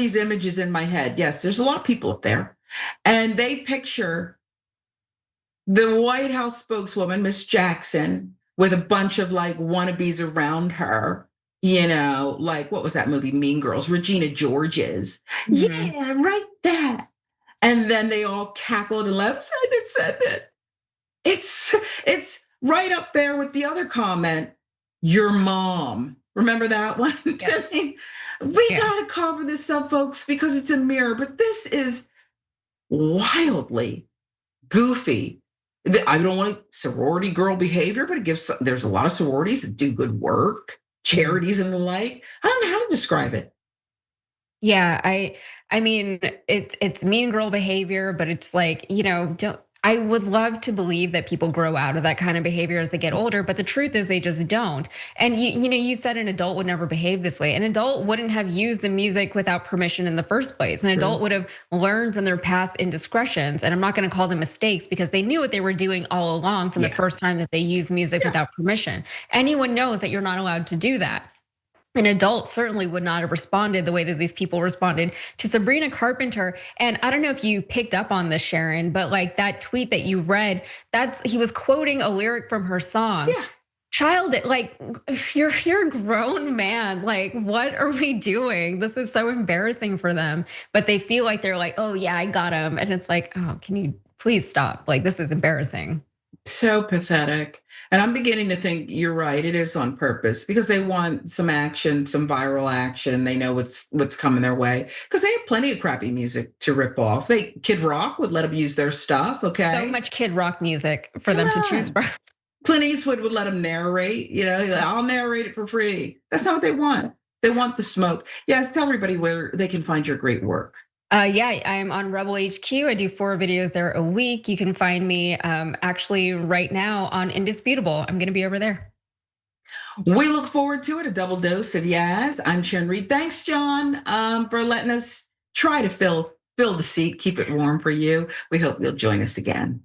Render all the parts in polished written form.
these images in my head. Yes, there's a lot of people up there. And they picture the White House spokeswoman, Miss Jackson, with a bunch of like wannabes around her, like what was that movie, Mean Girls, Regina George's. Mhm. Yeah, right that. And then they all cackled and laughed, said it. It's right up there with the other comment, your mom. Remember that one? Yes. We Yeah. gotta cover this up, folks, because it's a mirror, but this is wildly goofy. I don't want sorority girl behavior, but there's a lot of sororities that do good work, Mhm. charities and the like. I don't know how to describe it. Yeah, I mean, it's mean girl behavior, but it's like, don't I would love to believe that people grow out of that kind of behavior as they get older, but the truth is they just don't. And you said an adult would never behave this way. An adult wouldn't have used the music without permission in the first place. An adult True. would have learned from their past indiscretions. And I'm not going to call them mistakes because they knew what they were doing all along from the Yeah. first time that they used music Yeah. without permission. Anyone knows that you're not allowed to do that. An adult certainly would not have responded the way that these people responded to Sabrina Carpenter. And I don't know if you picked up on this, Sharon, but like that tweet that you read, he was quoting a lyric from her song. Yeah. Child, like you're a grown man. Like, what are we doing? This is so embarrassing for them. But they feel like they're like, oh yeah, I got him. And it's like, oh, can you please stop? Like, this is embarrassing. So pathetic. And I'm beginning to think you're right. It is on purpose because they want some action, some viral action. They know what's coming their way because they have plenty of crappy music to rip off. Kid Rock would let them use their stuff. So Okay, much Kid Rock music for come them to choose on. from. Clint Eastwood would let them narrate. I'll narrate it for free. That's not what they want. They want the smoke. Yes, tell everybody where they can find your great work. Yeah, I'm on Rebel HQ. I do 4 videos there a week. You can find me actually right now on Indisputable. I'm going to be over there. We look forward to it. A double dose of Yaz. I'm Sharon Reed. Thanks, John, for letting us try to fill the seat, keep it warm for you. We hope you'll join us again.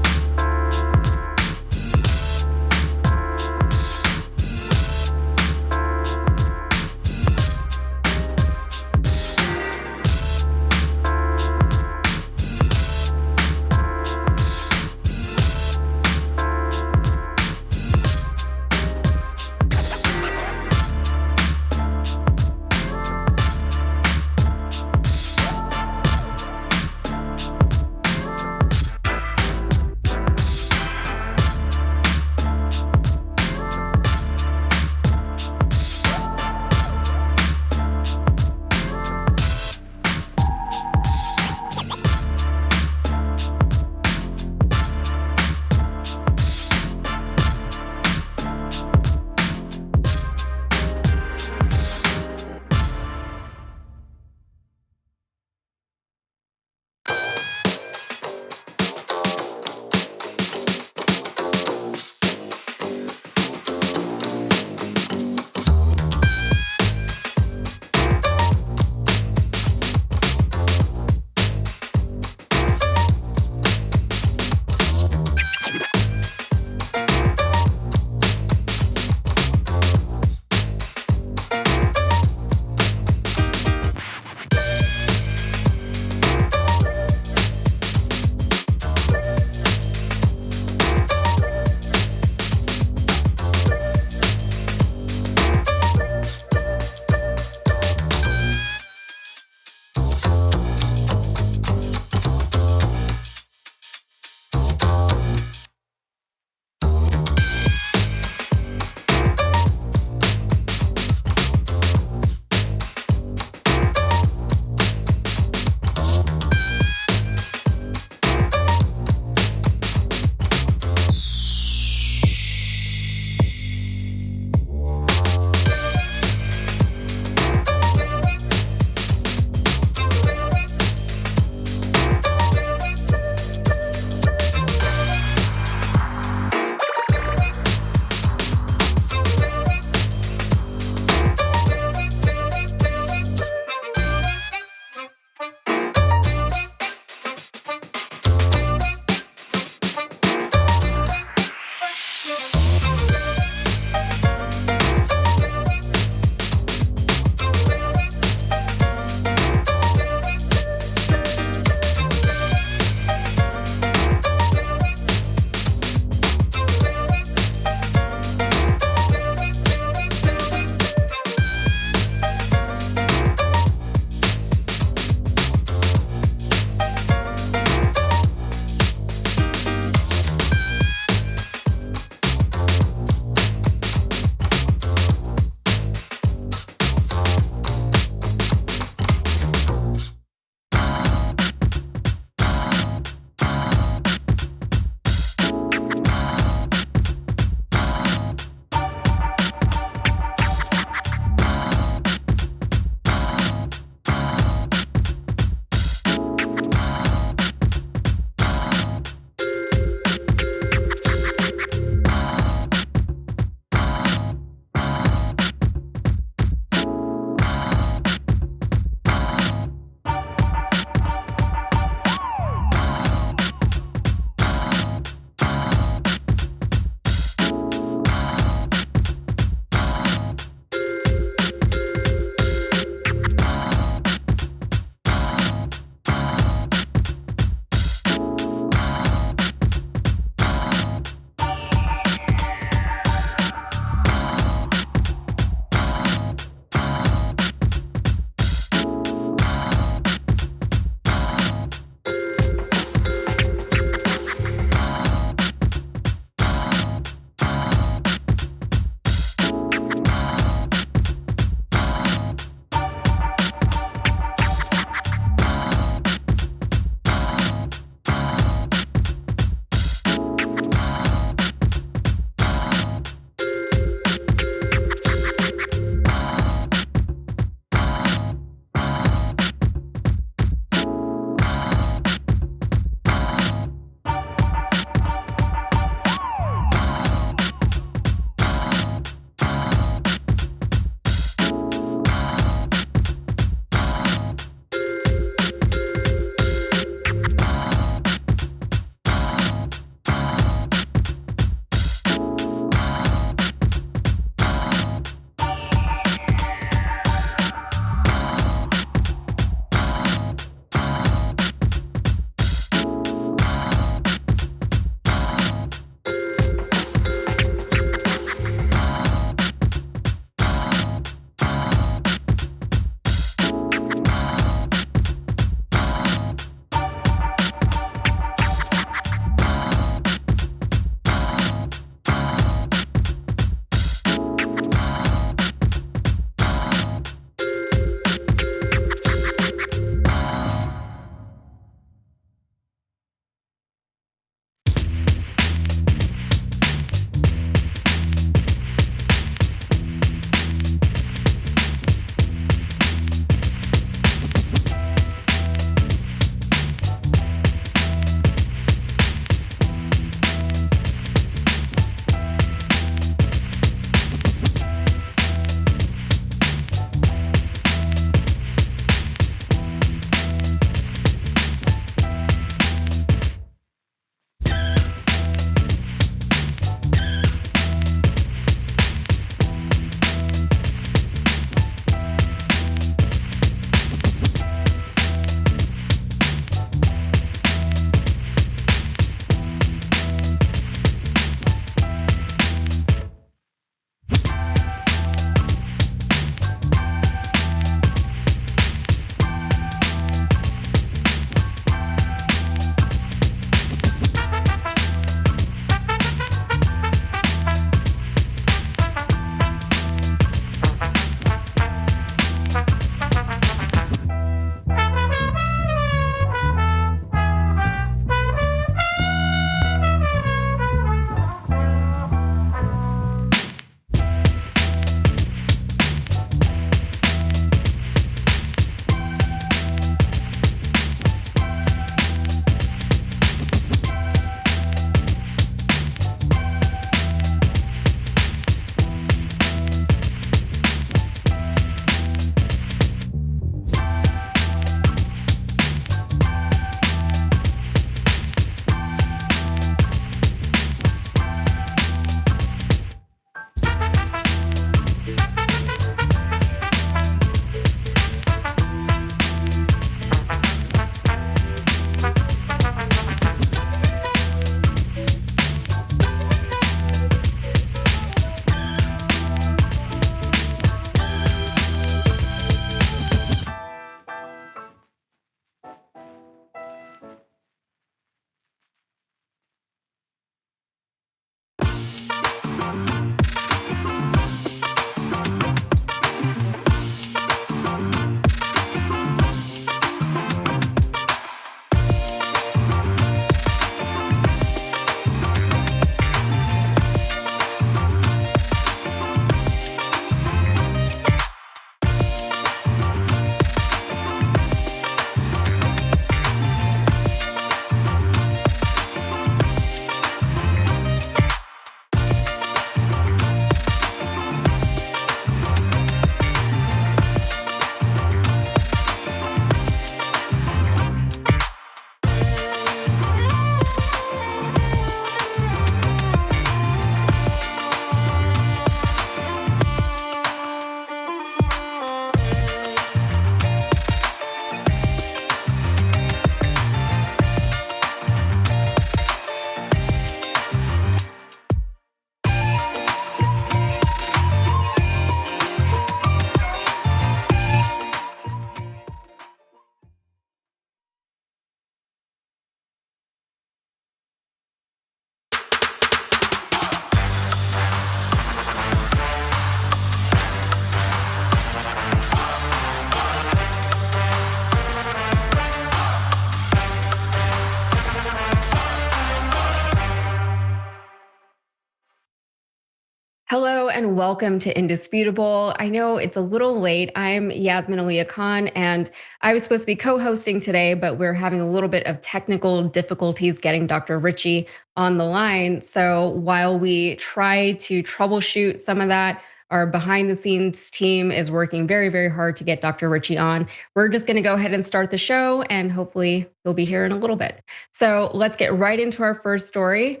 Hello and welcome to Indisputable. I know it's a little late. I'm Yasmin Aliya Khan, and I was supposed to be co hosting today, but we're having a little bit of technical difficulties getting Dr. Ritchie on the line. So while we try to troubleshoot some of that, our behind the scenes team is working very, very hard to get Dr. Ritchie on. We're just going to go ahead and start the show, and hopefully, he'll be here in a little bit. So let's get right into our first story.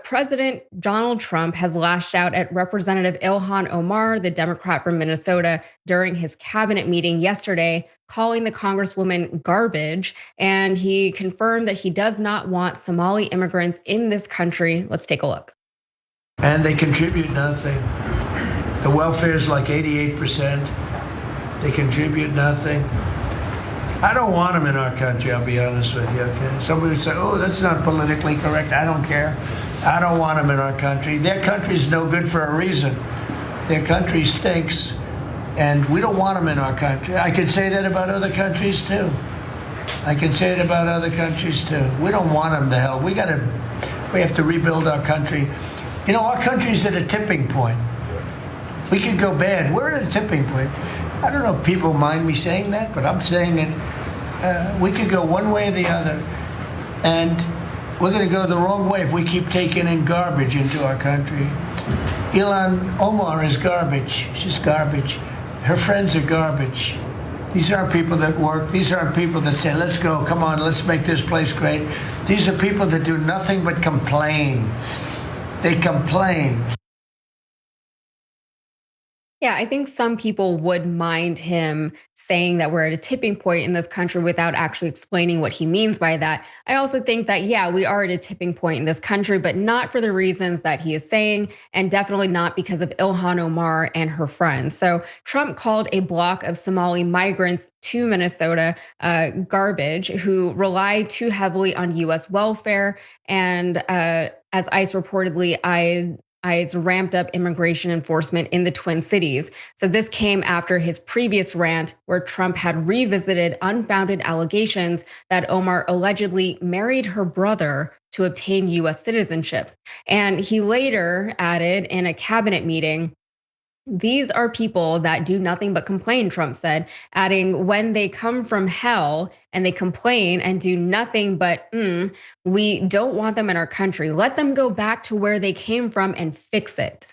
President Donald Trump has lashed out at Representative Ilhan Omar, the Democrat from Minnesota, during his cabinet meeting yesterday, calling the Congresswoman garbage. And he confirmed that he does not want Somali immigrants in this country. Let's take a look. And they contribute nothing. The welfare is like 88%. They contribute nothing. I don't want them in our country, I'll be honest with you, okay? Somebody would say, oh, that's not politically correct. I don't care. I don't want them in our country. Their country's no good for a reason. Their country stinks, and we don't want them in our country. I could say that about other countries, too. I can say it about other countries, too. We don't want them to hell. We have to rebuild our country. You know, our country's at a tipping point. We could go bad. We're at a tipping point. I don't know if people mind me saying that, but I'm saying it. We could go one way or the other, and we're going to go the wrong way if we keep taking in garbage into our country. Ilhan Omar is garbage. She's garbage. Her friends are garbage. These aren't people that work. These aren't people that say, let's go, come on, let's make this place great. These are people that do nothing but complain. They complain. Yeah, I think some people would mind him saying that we're at a tipping point in this country without actually explaining what he means by that. I also think that, yeah, we are at a tipping point in this country, but not for the reasons that he is saying, and definitely not because of Ilhan Omar and her friends. So Trump called a block of Somali migrants to Minnesota garbage who rely too heavily on U.S. welfare. And as ICE reportedly, ICE ramped up immigration enforcement in the Twin Cities. So this came after his previous rant where Trump had revisited unfounded allegations that Omar allegedly married her brother to obtain US citizenship. And he later added in a cabinet meeting, these are people that do nothing but complain, Trump said, adding, when they come from hell and they complain and do nothing but, we don't want them in our country. Let them go back to where they came from and fix it.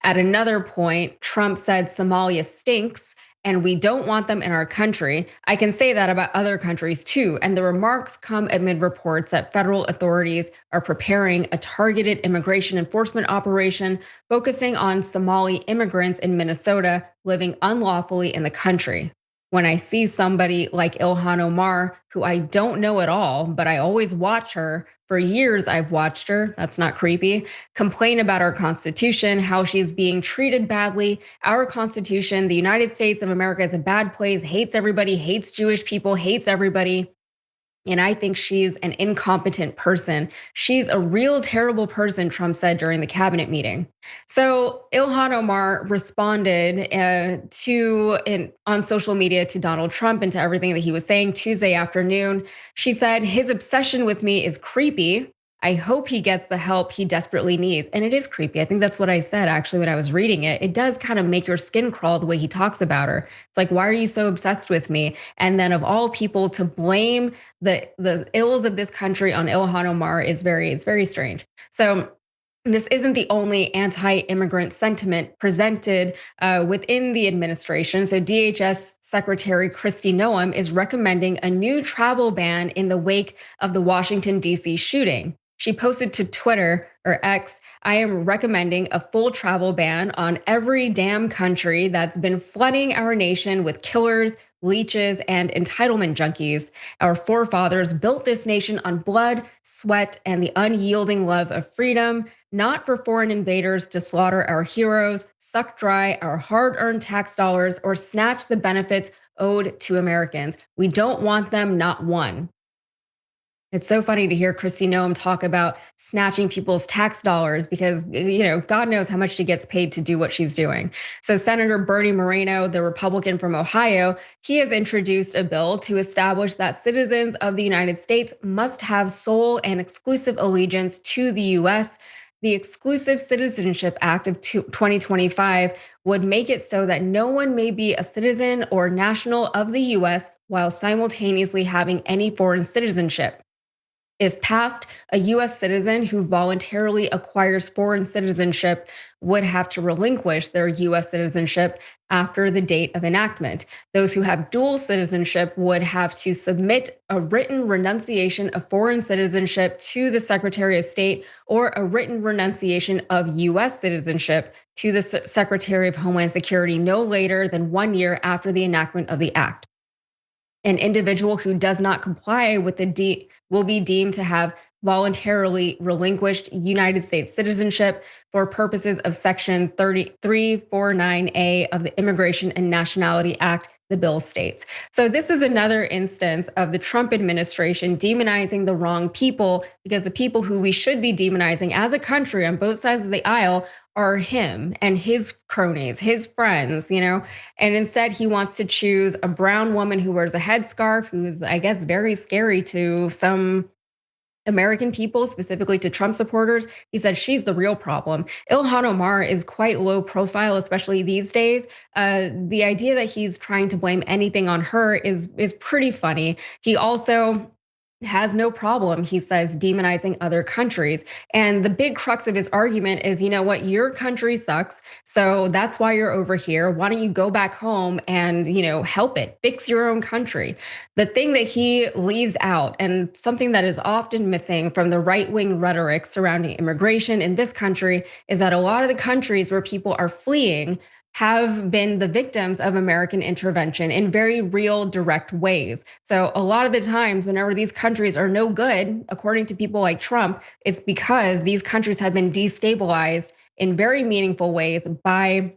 At another point, Trump said Somalia stinks and we don't want them in our country. I can say that about other countries too. And the remarks come amid reports that federal authorities are preparing a targeted immigration enforcement operation focusing on Somali immigrants in Minnesota living unlawfully in the country. When I see somebody like Ilhan Omar, who I don't know at all, but I always watch her. For years, I've watched her, that's not creepy, complain about our Constitution, how she's being treated badly. Our Constitution, the United States of America, is a bad place, hates everybody, hates Jewish people, hates everybody. And I think she's an incompetent person. She's a real terrible person, Trump said during the cabinet meeting. So Ilhan Omar responded on social media to Donald Trump and to everything that he was saying Tuesday afternoon. She said, his obsession with me is creepy. I hope he gets the help he desperately needs. And it is creepy. I think that's what I said actually when I was reading it. It does kind of make your skin crawl the way he talks about her. It's like, why are you so obsessed with me? And then of all people to blame the ills of this country on Ilhan Omar it's very strange. So this isn't the only anti-immigrant sentiment presented within the administration. So DHS Secretary Kristi Noem is recommending a new travel ban in the wake of the Washington, D.C. shooting. She posted to Twitter or X, I am recommending a full travel ban on every damn country that's been flooding our nation with killers, leeches, and entitlement junkies. Our forefathers built this nation on blood, sweat, and the unyielding love of freedom, not for foreign invaders to slaughter our heroes, suck dry our hard-earned tax dollars, or snatch the benefits owed to Americans. We don't want them, not one. It's so funny to hear Kristi Noem talk about snatching people's tax dollars because, God knows how much she gets paid to do what she's doing. So Senator Bernie Moreno, the Republican from Ohio, he has introduced a bill to establish that citizens of the United States must have sole and exclusive allegiance to the U.S. The Exclusive Citizenship Act of 2025 would make it so that no one may be a citizen or national of the US while simultaneously having any foreign citizenship. If passed, a US citizen who voluntarily acquires foreign citizenship would have to relinquish their US citizenship after the date of enactment. Those who have dual citizenship would have to submit a written renunciation of foreign citizenship to the Secretary of State or a written renunciation of US citizenship to the Secretary of Homeland Security no later than 1 year after the enactment of the act. An individual who does not comply with the will be deemed to have voluntarily relinquished United States citizenship for purposes of Section 349A of the Immigration and Nationality Act, the bill states. So this is another instance of the Trump administration demonizing the wrong people, because the people who we should be demonizing as a country on both sides of the aisle are him and his cronies, his friends, and instead he wants to choose a brown woman who wears a headscarf, who's, I guess, very scary to some American people, specifically to Trump supporters. He said she's the real problem. Ilhan Omar is quite low profile, especially these days. The idea that he's trying to blame anything on her is pretty funny. He also has no problem, he says, demonizing other countries. And the big crux of his argument is, you know what, your country sucks, so that's why you're over here. Why don't you go back home and, help it, fix your own country? The thing that he leaves out, and something that is often missing from the right-wing rhetoric surrounding immigration in this country, is that a lot of the countries where people are fleeing have been the victims of American intervention in very real, direct ways. So a lot of the times, whenever these countries are no good, according to people like Trump, it's because these countries have been destabilized in very meaningful ways by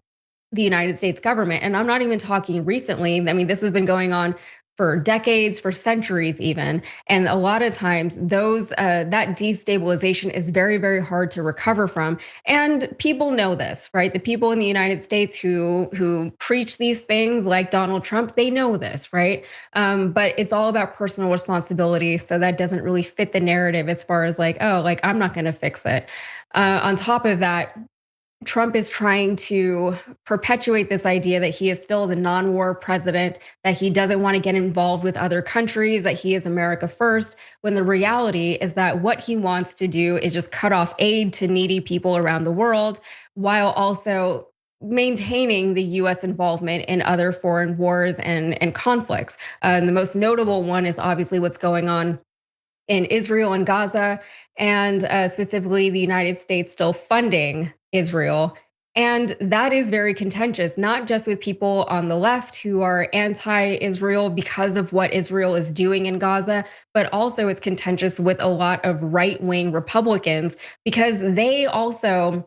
the United States government. And I'm not even talking recently. I mean, this has been going on for decades, for centuries even. And a lot of times that destabilization is very, very hard to recover from. And people know this, right? The people in the United States who preach these things like Donald Trump, they know this, right? But it's all about personal responsibility. So that doesn't really fit the narrative as far as I'm not going to fix it. On top of that, Trump is trying to perpetuate this idea that he is still the non-war president, that he doesn't want to get involved with other countries, that he is America first, when the reality is that what he wants to do is just cut off aid to needy people around the world, while also maintaining the US involvement in other foreign wars and conflicts. And the most notable one is obviously what's going on in Israel and Gaza, and specifically the United States still funding Israel. And that is very contentious, not just with people on the left who are anti-Israel because of what Israel is doing in Gaza, but also it's contentious with a lot of right-wing Republicans, because they also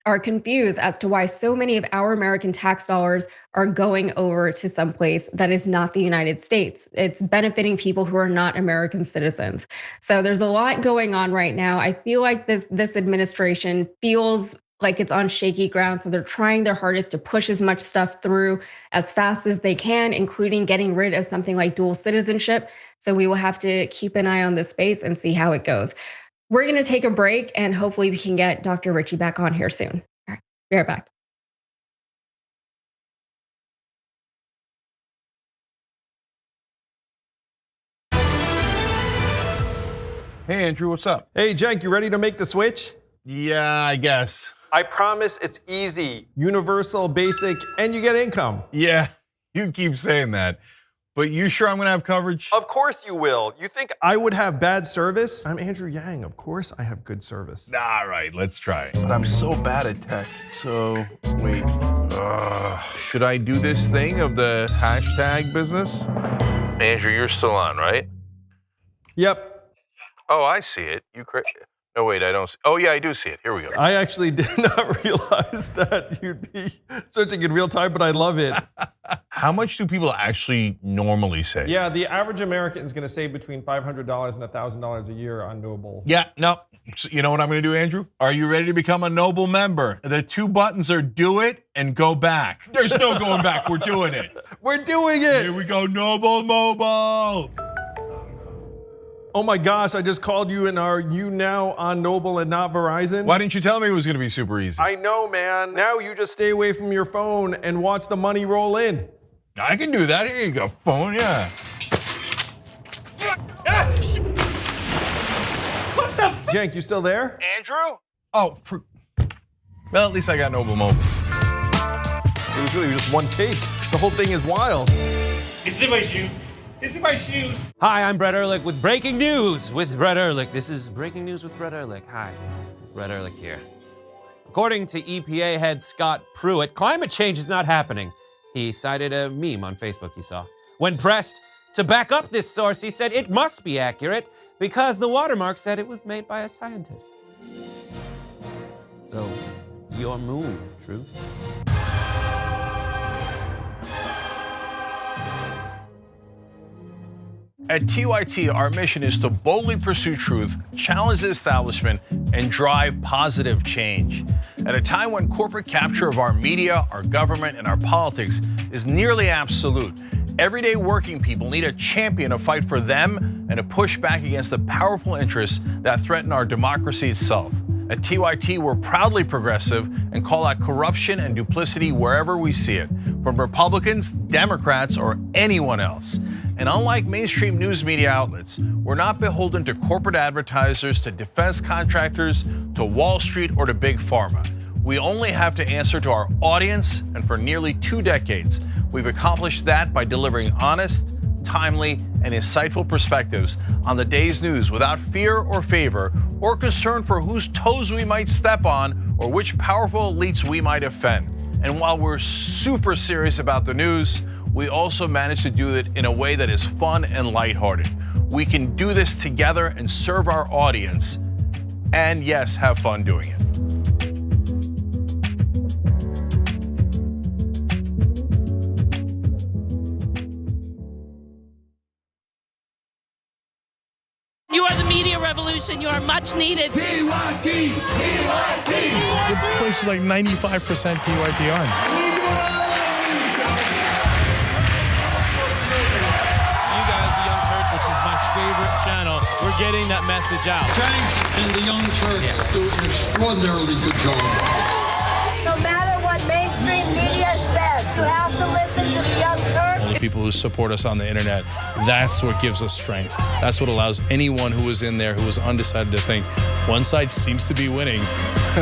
are confused as to why so many of our American tax dollars are going over to someplace that is not the United States. It's benefiting people who are not American citizens. So there's a lot going on right now. I feel like this administration feels like it's on shaky ground. So they're trying their hardest to push as much stuff through as fast as they can, including getting rid of something like dual citizenship. So we will have to keep an eye on this space and see how it goes. We're going to take a break, and hopefully we can get Dr. Richie back on here soon. All right, be right back. Hey, Andrew, what's up? Hey, Cenk, you ready to make the switch? Yeah, I guess. I promise it's easy, universal, basic, and you get income. Yeah, you keep saying that. But you sure I'm gonna have coverage? Of course you will. You think I would have bad service? I'm Andrew Yang. Of course I have good service. All right, let's try it. But I'm so bad at tech. So, wait. Should I do this thing of the hashtag business? Andrew, you're still on, right? Yep. Oh, I see it. No, wait, I don't see. Oh, yeah, I do see it. Here we go. I actually did not realize that you'd be searching in real time, but I love it. How much do people actually normally say? Yeah, the average American is going to save between $500 and $1,000 a year on Noble. Yeah, no. You know what I'm going to do, Andrew? Are you ready to become a Noble member? The 2 buttons are do it and go back. There's no going back. We're doing it. We're doing it. Here we go, Noble Mobile. Oh my gosh, I just called you and are you now on Noble and not Verizon? Why didn't you tell me it was gonna be super easy? I know, man. Now you just stay away from your phone and watch the money roll in. I can do that. Here you go, phone, yeah. What the f? Jank, you still there? Andrew? Oh, well, at least I got Noble Mobile. It was really just one take. The whole thing is wild. It's in my shoe. It's in my shoes. Hi, I'm Brett Ehrlich with breaking news with Brett Ehrlich. This is breaking news with Brett Ehrlich. Hi, Brett Ehrlich here. According to EPA head Scott Pruitt, climate change is not happening. He cited a meme on Facebook he saw. When pressed to back up this source, he said it must be accurate because the watermark said it was made by a scientist. So, your move, Truth. At TYT, our mission is to boldly pursue truth, challenge the establishment, and drive positive change. At a time when corporate capture of our media, our government, and our politics is nearly absolute, everyday working people need a champion to fight for them and to push back against the powerful interests that threaten our democracy itself. At TYT, we're proudly progressive and call out corruption and duplicity wherever we see it, from Republicans, Democrats, or anyone else. And unlike mainstream news media outlets, we're not beholden to corporate advertisers, to defense contractors, to Wall Street, or to big pharma. We only have to answer to our audience, and for nearly 2 decades, we've accomplished that by delivering honest, timely, and insightful perspectives on the day's news without fear or favor or concern for whose toes we might step on or which powerful elites we might offend. And while we're super serious about the news, we also manage to do it in a way that is fun and lighthearted. We can do this together and serve our audience, and yes, have fun doing it. You are the media revolution. You are much needed. TYT, TYT. The place is like 95% TYT on. Favorite channel, we're getting that message out. Tank and the Young Turks do an extraordinarily good job. No matter what mainstream media says, you have to listen to the Young Turks. The people who support us on the internet, that's what gives us strength. That's what allows anyone who was in there who was undecided to think one side seems to be winning,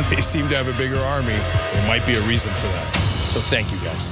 they seem to have a bigger army. There might be a reason for that. So thank you guys.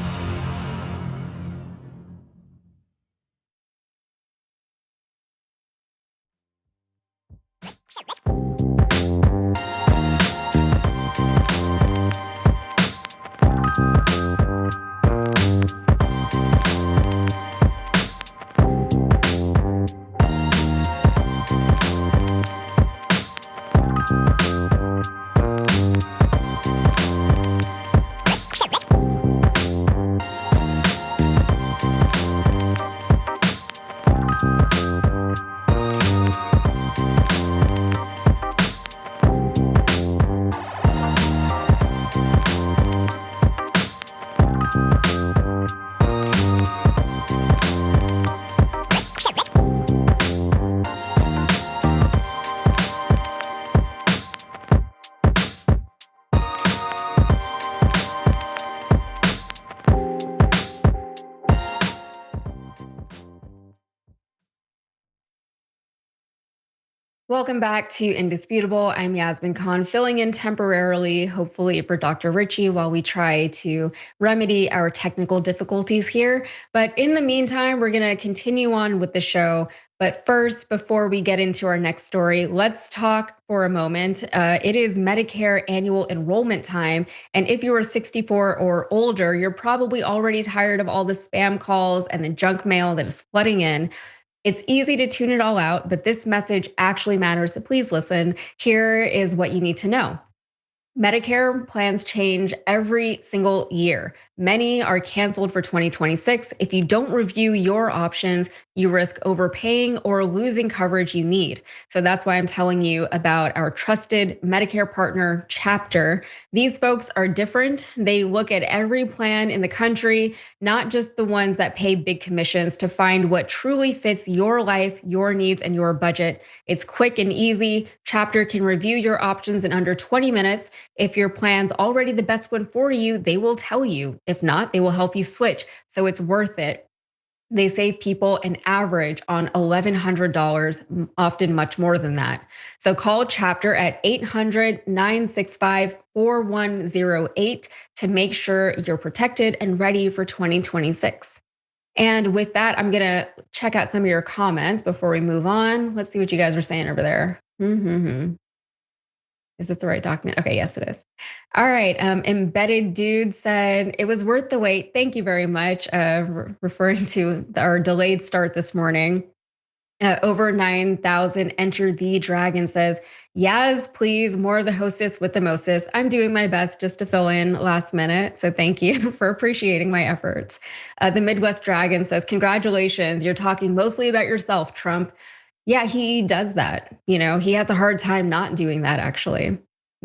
Welcome back to Indisputable. I'm Yasmin Khan, filling in temporarily, hopefully for Dr. Ritchie, while we try to remedy our technical difficulties here. But in the meantime, we're going to continue on with the show. But first, before we get into our next story, let's talk for a moment. It is Medicare annual enrollment time. And if you are 64 or older, you're probably already tired of all the spam calls and the junk mail that is flooding in. It's easy to tune it all out, but this message actually matters, so please listen. Here is what you need to know. Medicare plans change every single year. Many are canceled for 2026. If you don't review your options, you risk overpaying or losing coverage you need. So that's why I'm telling you about our trusted Medicare partner, Chapter. These folks are different. They look at every plan in the country, not just the ones that pay big commissions, to find what truly fits your life, your needs, and your budget. It's quick and easy. Chapter can review your options in under 20 minutes. If your plan's already the best one for you, they will tell you. If not, they will help you switch. So it's worth it. They save people an average on $1,100, often much more than that. So call Chapter at 800-965-4108 to make sure you're protected and ready for 2026. And with that, I'm going to check out some of your comments before we move on. Let's see what you guys are saying over there. Is this the right document? Okay, yes, it is. All right. Embedded Dude said, it was worth the wait. Thank you very much. Referring to our delayed start this morning. Over 9,000 Enter the Dragon says, yes, please, more of the hostess with the mostest. I'm doing my best just to fill in last minute. So thank you for appreciating my efforts. The Midwest Dragon says, congratulations. You're talking mostly about yourself, Trump. Yeah, he does that. You know, he has a hard time not doing that, actually.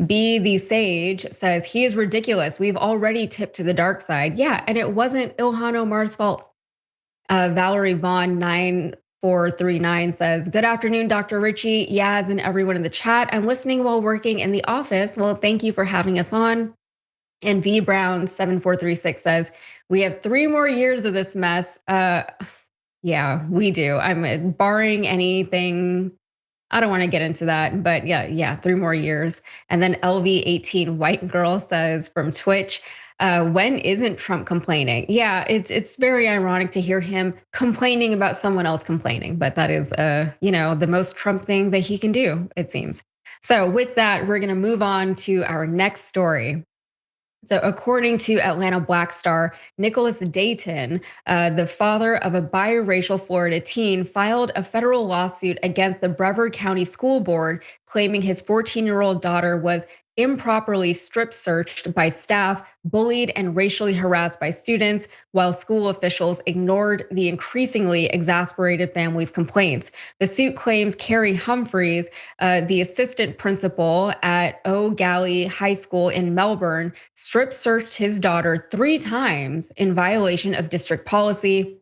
Be the Sage says, he is ridiculous. We've already tipped to the dark side. Yeah, and it wasn't Ilhan Omar's fault. Valerie Vaughn 9439 says, good afternoon, Dr. Ritchie, Yaz, and everyone in the chat. I'm listening while working in the office. Well, thank you for having us on. And V Brown 7436 says, we have 3 more years of this mess. Yeah, we do. I'm barring anything. I don't want to get into that, but yeah, 3 more years. And then LV18 White Girl says from Twitch, when isn't Trump complaining? Yeah, it's very ironic to hear him complaining about someone else complaining, but that is, the most Trump thing that he can do, it seems. So with that, we're going to move on to our next story. So according to Atlanta Black Star, Nicholas Dayton, the father of a biracial Florida teen, filed a federal lawsuit against the Brevard County School Board, claiming his 14-year-old daughter was improperly strip searched by staff, bullied and racially harassed by students, while school officials ignored the increasingly exasperated family's complaints. The suit claims Carrie Humphreys, the assistant principal at O'Galley High School in Melbourne, strip searched his daughter 3 times in violation of district policy,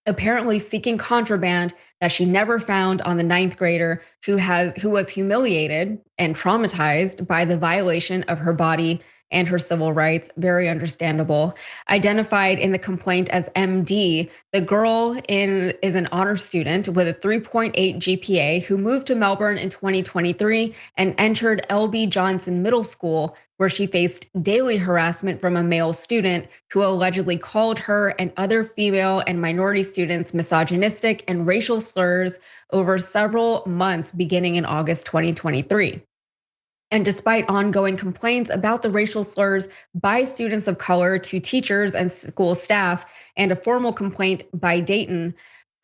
apparently seeking contraband that she never found on the 9th grader who was humiliated and traumatized by the violation of her body and her civil rights. Very understandable. Identified in the complaint as MD, the girl is an honor student with a 3.8 GPA who moved to Melbourne in 2023 and entered LB Johnson Middle School, where she faced daily harassment from a male student who allegedly called her and other female and minority students misogynistic and racial slurs over several months beginning in August 2023. And despite ongoing complaints about the racial slurs by students of color to teachers and school staff, and a formal complaint by Dayton,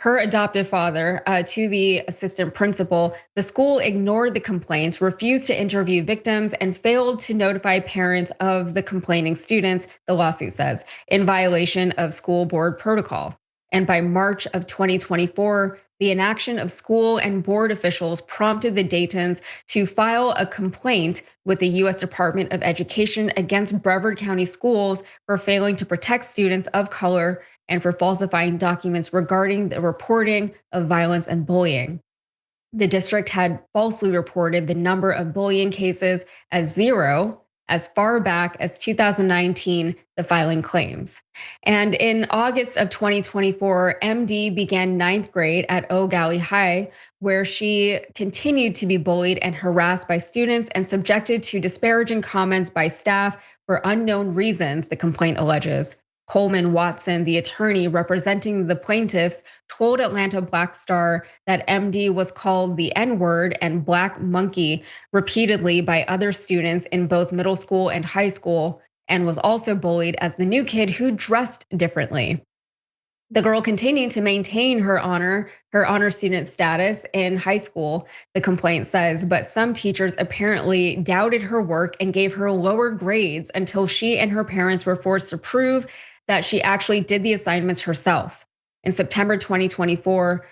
her adoptive father, to the assistant principal, the school ignored the complaints, refused to interview victims, and failed to notify parents of the complaining students, the lawsuit says, in violation of school board protocol. And by March of 2024, the inaction of school and board officials prompted the Daytons to file a complaint with the U.S. Department of Education against Brevard County schools for failing to protect students of color and for falsifying documents regarding the reporting of violence and bullying. The district had falsely reported the number of bullying cases as 0 as far back as 2019, the filing claims. And in August of 2024, MD began 9th grade at O'Galley High, where she continued to be bullied and harassed by students and subjected to disparaging comments by staff for unknown reasons, the complaint alleges. Coleman Watson, the attorney representing the plaintiffs, told Atlanta Black Star that MD was called the N-word and black monkey repeatedly by other students in both middle school and high school, and was also bullied as the new kid who dressed differently. The girl continued to maintain her honor student status in high school, the complaint says, but some teachers apparently doubted her work and gave her lower grades until she and her parents were forced to prove that she actually did the assignments herself. In September 2024,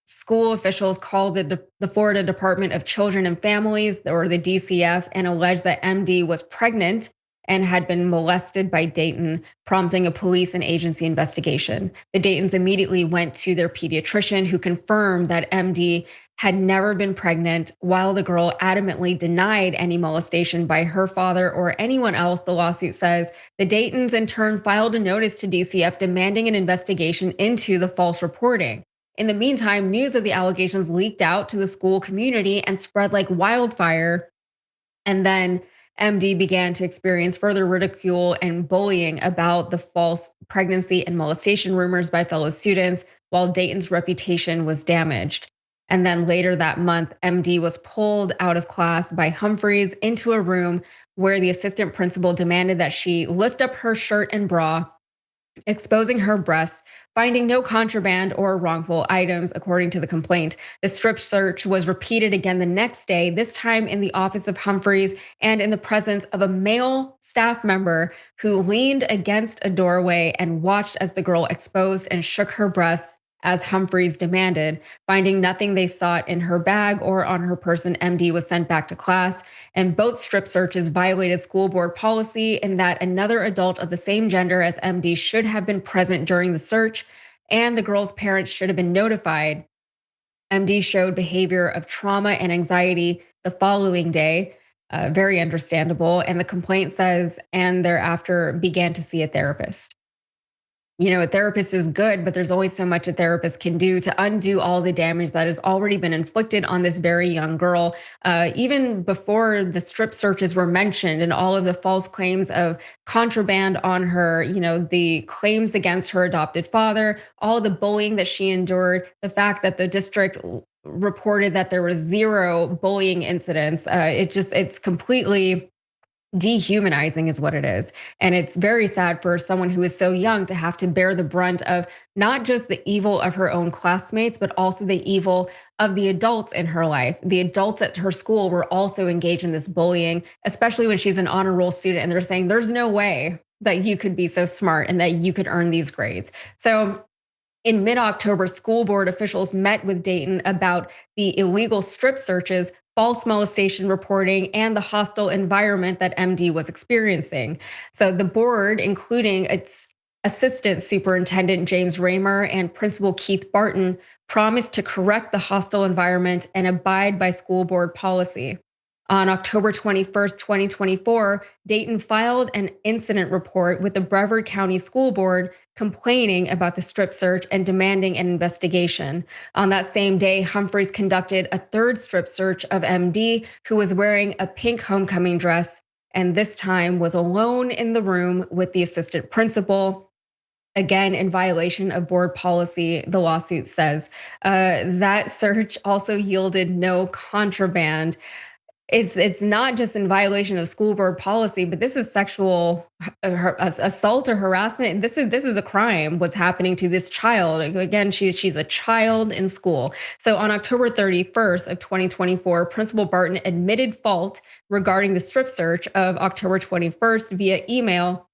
school officials called the Florida Department of Children and Families, or the DCF, and alleged that MD was pregnant and had been molested by Dayton, prompting a police and agency investigation. The Daytons immediately went to their pediatrician, who confirmed that MD had never been pregnant, while the girl adamantly denied any molestation by her father or anyone else, the lawsuit says. The Daytons in turn filed a notice to DCF demanding an investigation into the false reporting. In the meantime, news of the allegations leaked out to the school community and spread like wildfire. And then MD began to experience further ridicule and bullying about the false pregnancy and molestation rumors by fellow students, while Dayton's reputation was damaged. And then later that month, MD was pulled out of class by Humphreys into a room where the assistant principal demanded that she lift up her shirt and bra, exposing her breasts, finding no contraband or wrongful items, according to the complaint. The strip search was repeated again the next day, this time in the office of Humphreys and in the presence of a male staff member who leaned against a doorway and watched as the girl exposed and shook her breasts as Humphreys demanded. Finding nothing they sought in her bag or on her person, MD was sent back to class. And both strip searches violated school board policy in that another adult of the same gender as MD should have been present during the search, and the girl's parents should have been notified. MD showed behavior of trauma and anxiety the following day, very understandable. And the complaint says, and thereafter began to see a therapist. You know, a therapist is good, but there's only so much a therapist can do to undo all the damage that has already been inflicted on this very young girl. Even before the strip searches were mentioned and all of the false claims of contraband on her, you know, the claims against her adopted father, all the bullying that she endured, the fact that the district reported that there was 0 bullying incidents. It's completely dehumanizing is what it is. And it's very sad for someone who is so young to have to bear the brunt of not just the evil of her own classmates, but also the evil of the adults in her life. The adults at her school were also engaged in this bullying, especially when she's an honor roll student and they're saying, there's no way that you could be so smart and that you could earn these grades. So in mid-October, school board officials met with Dayton about the illegal strip searches, false molestation reporting, and the hostile environment that MD was experiencing. So the board, including its assistant superintendent James Raymer and principal Keith Barton, promised to correct the hostile environment and abide by school board policy. On October 21st, 2024, Dayton filed an incident report with the Brevard County School Board complaining about the strip search and demanding an investigation. On that same day, Humphreys conducted a third strip search of MD, who was wearing a pink homecoming dress, and this time was alone in the room with the assistant principal. Again, in violation of board policy, the lawsuit says. That search also yielded no contraband. It's not just in violation of school board policy, but this is sexual assault or harassment. This is a crime. What's happening to this child? Again, she's a child in school. So on October 31st of 2024, Principal Barton admitted fault regarding the strip search of October 21st via email,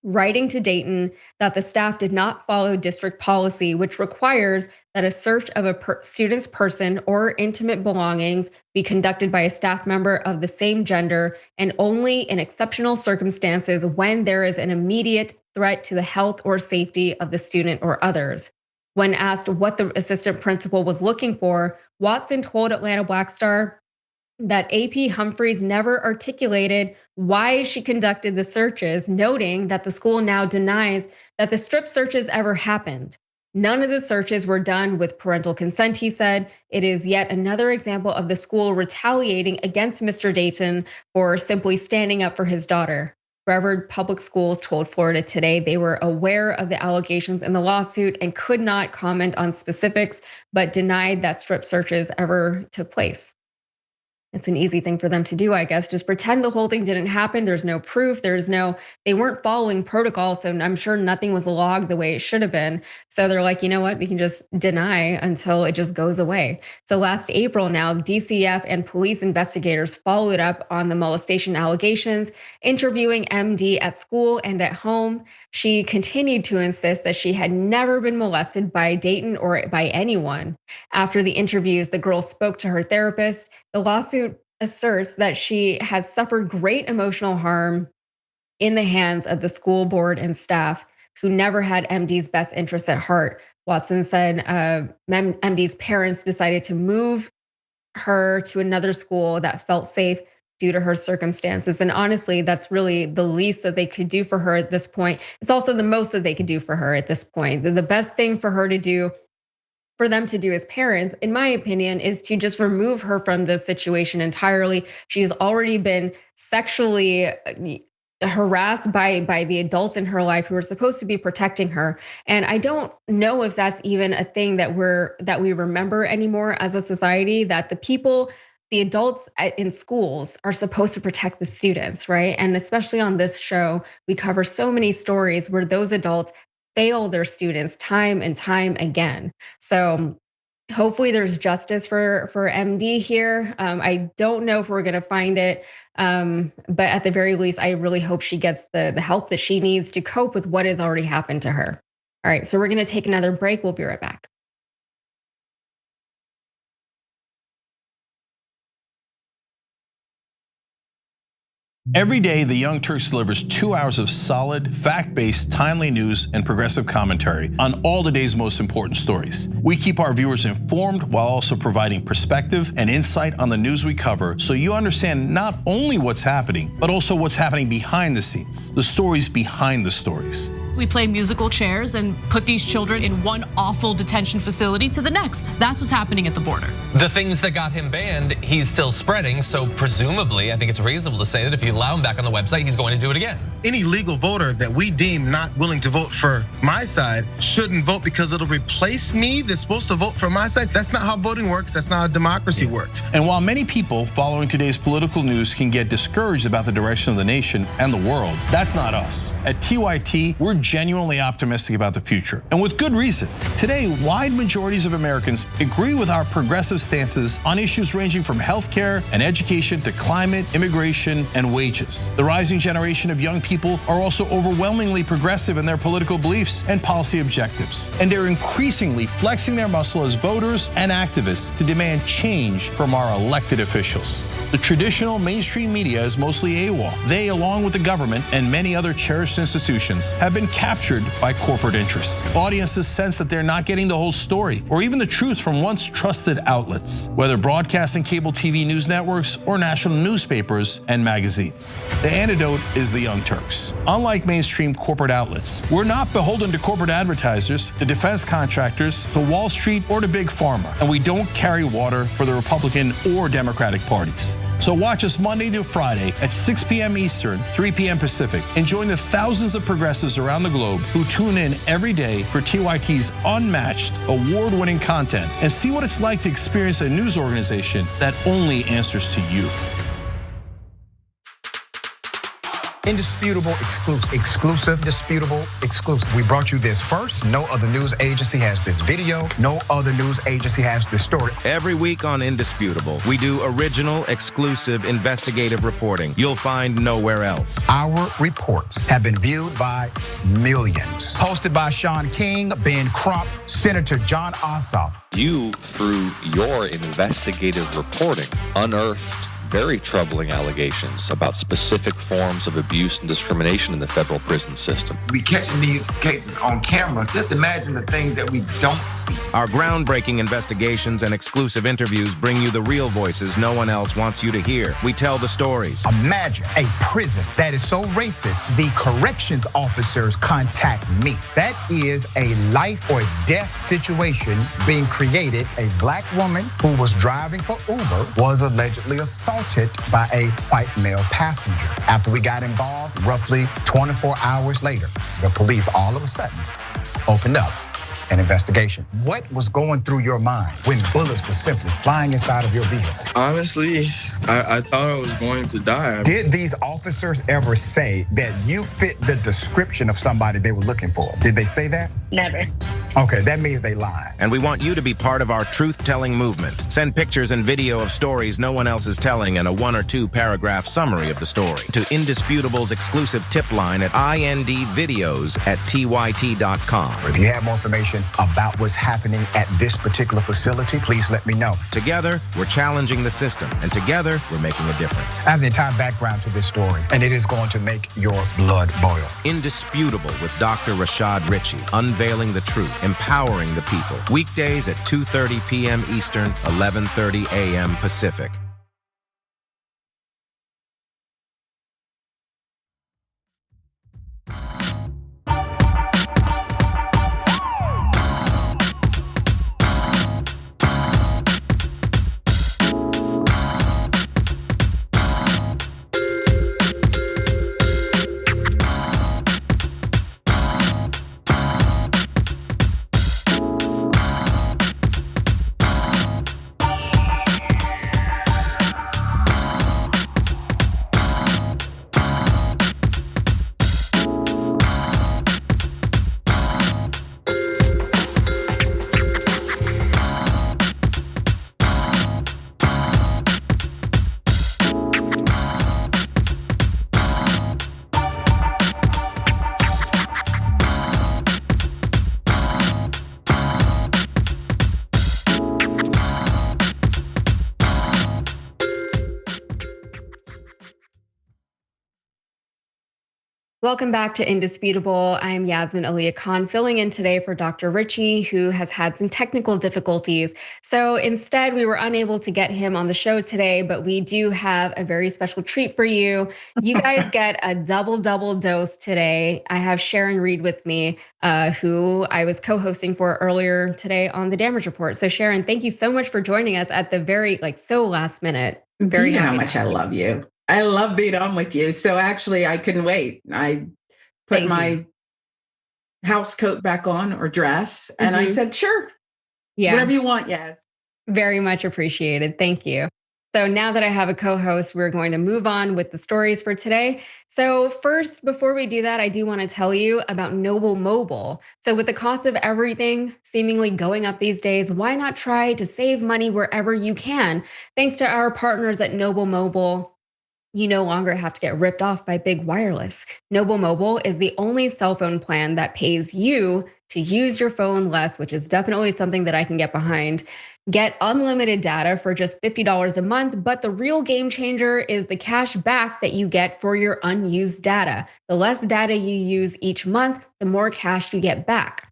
writing to Dayton that the staff did not follow district policy, which requires that a search of a student's person or intimate belongings be conducted by a staff member of the same gender, and only in exceptional circumstances when there is an immediate threat to the health or safety of the student or others. When asked what the assistant principal was looking for, Watson told Atlanta Black Star that AP Humphreys never articulated why she conducted the searches, noting that the school now denies that the strip searches ever happened. None of the searches were done with parental consent, he said. It is yet another example of the school retaliating against Mr. Dayton for simply standing up for his daughter. Brevard Public Schools told Florida Today they were aware of the allegations in the lawsuit and could not comment on specifics, but denied that strip searches ever took place. It's an easy thing for them to do, I guess. Just pretend the whole thing didn't happen. There's no proof. They weren't following protocol. So I'm sure nothing was logged the way it should have been. So they're like, you know what? We can just deny until it just goes away. So last April now, DCF and police investigators followed up on the molestation allegations, interviewing MD at school and at home. She continued to insist that she had never been molested by Dayton or by anyone. After the interviews, the girl spoke to her therapist. The lawsuit asserts that she has suffered great emotional harm in the hands of the school board and staff who never had MD's best interests at heart. Watson said MD's parents decided to move her to another school that felt safe due to her circumstances. And honestly, that's really the least that they could do for her at this point. It's also the most that they could do for her at this point. The best thing for her to do, for them to do as parents, in my opinion, is to just remove her from this situation entirely. She's already been sexually harassed by the adults in her life who are supposed to be protecting her. And I don't know if that's even a thing that we remember anymore as a society, that the adults in schools are supposed to protect the students, right? And especially on this show, we cover so many stories where those adults fail their students time and time again. So hopefully there's justice for MD here. I don't know if we're going to find it, but at the very least, I really hope she gets the help that she needs to cope with what has already happened to her. All right, so we're going to take another break. We'll be right back. Every day, the Young Turks delivers 2 hours of solid, fact-based, timely news and progressive commentary on all the day's most important stories. We keep our viewers informed while also providing perspective and insight on the news we cover, so you understand not only what's happening, but also what's happening behind the scenes, the stories behind the stories. We play musical chairs and put these children in one awful detention facility to the next. That's what's happening at the border. The things that got him banned, he's still spreading. So presumably, I think it's reasonable to say that if you allow him back on the website, he's going to do it again. Any legal voter that we deem not willing to vote for my side shouldn't vote because it'll replace me that's supposed to vote for my side. That's not how voting works. That's not how democracy works. And while many people following today's political news can get discouraged about the direction of the nation and the world, that's not us. At TYT, we're genuinely optimistic about the future, and with good reason. Today, wide majorities of Americans agree with our progressive stances on issues ranging from healthcare and education to climate, immigration, and wages. The rising generation of young people are also overwhelmingly progressive in their political beliefs and policy objectives, and they're increasingly flexing their muscle as voters and activists to demand change from our elected officials. The traditional mainstream media is mostly AWOL. They, along with the government and many other cherished institutions, have been captured by corporate interests. Audiences sense that they're not getting the whole story or even the truth from once trusted outlets, whether broadcast and cable TV news networks or national newspapers and magazines. The antidote is the Young Turks. Unlike mainstream corporate outlets, we're not beholden to corporate advertisers, to defense contractors, to Wall Street, or to Big Pharma, and we don't carry water for the Republican or Democratic parties. So watch us Monday to Friday at 6 p.m. Eastern, 3 p.m. Pacific, and join the thousands of progressives around the globe who tune in every day for TYT's unmatched, award-winning content and see what it's like to experience a news organization that only answers to you. Indisputable, exclusive. Exclusive, disputable, exclusive. We brought you this first. No other news agency has this video. No other news agency has this story. Every week on Indisputable, we do original, exclusive, investigative reporting you'll find nowhere else. Our reports have been viewed by millions. Hosted by Sean King, Ben Crump, Senator John Ossoff. You, through your investigative reporting, unearthed very troubling allegations about specific forms of abuse and discrimination in the federal prison system. We catching these cases on camera. Just imagine the things that we don't see. Our groundbreaking investigations and exclusive interviews bring you the real voices no one else wants you to hear. We tell the stories. Imagine a prison that is so racist, the corrections officers contact me. That is a life or death situation being created. A black woman who was driving for Uber was allegedly assaulted by a white male passenger. After we got involved, roughly 24 hours later, the police all of a sudden opened up an investigation. What was going through your mind when bullets were simply flying inside of your vehicle? Honestly, I thought I was going to die. Did these officers ever say that you fit the description of somebody they were looking for? Did they say that? Never. Okay, that means they lied. And we want you to be part of our truth-telling movement. Send pictures and video of stories no one else is telling and a 1 or 2 paragraph summary of the story to Indisputable's exclusive tip line at indvideos@tyt.com. If you have more information about what's happening at this particular facility, please let me know. Together, we're challenging the system, and together, we're making a difference. I have the entire background to this story, and it is going to make your blood boil. Indisputable with Dr. Rashad Ritchie, unveiling the truth, empowering the people. Weekdays at 2:30 p.m. Eastern, 11:30 a.m. Pacific. Welcome back to Indisputable. I'm Yasmin Aliya Khan, filling in today for Dr. Ritchie, who has had some technical difficulties. So instead, we were unable to get him on the show today, but we do have a very special treat for you. You guys get a double dose today. I have Sharon Reed with me, who I was co-hosting for earlier today on the Damage Report. So Sharon, thank you so much for joining us at the very, so last minute. Do you know how much I love you? I love being on with you. So actually, I couldn't wait. I put my house coat back on or dress, and I said, sure. Yeah. Whatever you want, yes. Very much appreciated. Thank you. So now that I have a co-host, we're going to move on with the stories for today. So first, before we do that, I do want to tell you about Noble Mobile. So with the cost of everything seemingly going up these days, why not try to save money wherever you can? Thanks to our partners at Noble Mobile, you no longer have to get ripped off by big wireless. Noble Mobile is the only cell phone plan that pays you to use your phone less, which is definitely something that I can get behind. Get unlimited data for just $50 a month, but the real game changer is the cash back that you get for your unused data. The less data you use each month, the more cash you get back.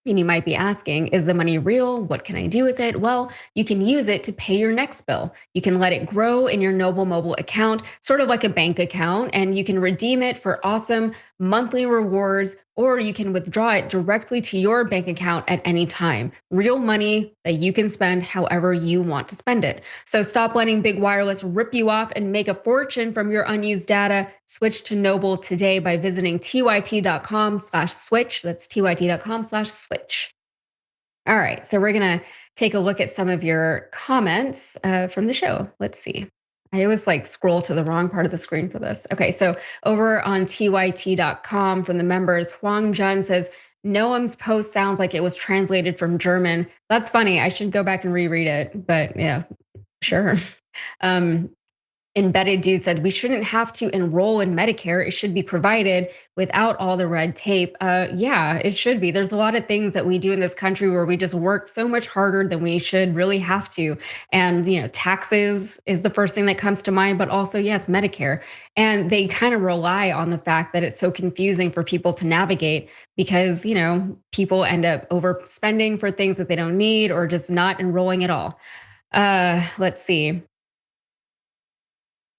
And you might be asking, is the money real? What can I do with it? Well, you can use it to pay your next bill. You can let it grow in your Noble Mobile account, sort of like a bank account, and you can redeem it for awesome monthly rewards, or you can withdraw it directly to your bank account at any time. Real money that you can spend however you want to spend it. So stop letting big wireless rip you off and make a fortune from your unused data. Switch to Noble today by visiting tyt.com/switch. That's tyt.com/switch. All right, so we're gonna take a look at some of your comments from the show. Let's see. I always scroll to the wrong part of the screen for this. Okay, so over on tyt.com from the members, Huang Jun says, Noam's post sounds like it was translated from German. That's funny. I should go back and reread it, but yeah, sure. Embedded Dude said, we shouldn't have to enroll in Medicare. It should be provided without all the red tape. Yeah, it should be. There's a lot of things that we do in this country where we just work so much harder than we should really have to. And, taxes is the first thing that comes to mind, but also, yes, Medicare. And they kind of rely on the fact that it's so confusing for people to navigate because, people end up overspending for things that they don't need or just not enrolling at all. Let's see.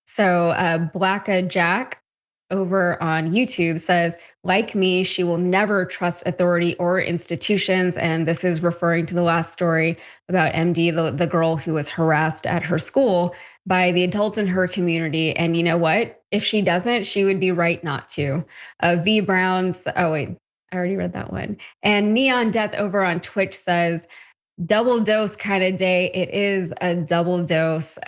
So Blacka Jack over on YouTube says, like me, she will never trust authority or institutions. And this is referring to the last story about MD, the girl who was harassed at her school by the adults in her community. And you know what? If she doesn't, she would be right not to. V Browns, oh wait, I already read that one. And Neon Death over on Twitch says, double dose kind of day. It is a double dose.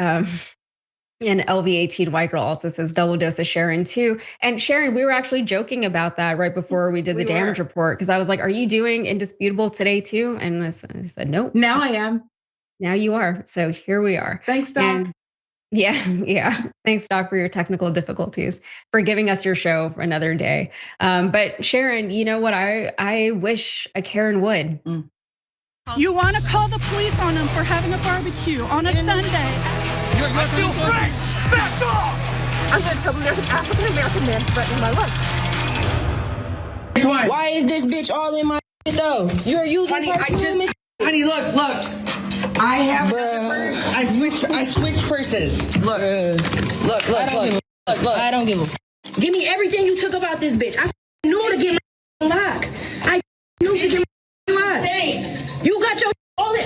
And LV18 White Girl also says double dose of Sharon too. And Sharon, we were actually joking about that right before we did the damage report, because I was like, are you doing Indisputable today too? And I said, nope. Now I am. Now you are. So here we are. Thanks, Doc. And yeah. Thanks, Doc, for your technical difficulties, for giving us your show for another day. But Sharon, you know what? I wish a Karen would. You want to call the police on them for having a barbecue on a Sunday. I feel free! Back off! I'm going to tell them there's an African-American man threatening my life. Why is this bitch all in my though? You're using Honey, honey, look. I have I switch purses. Look. Look. I don't give a Give me everything you took about this bitch. I knew to get my lock. I knew to get my lock. You got your all in.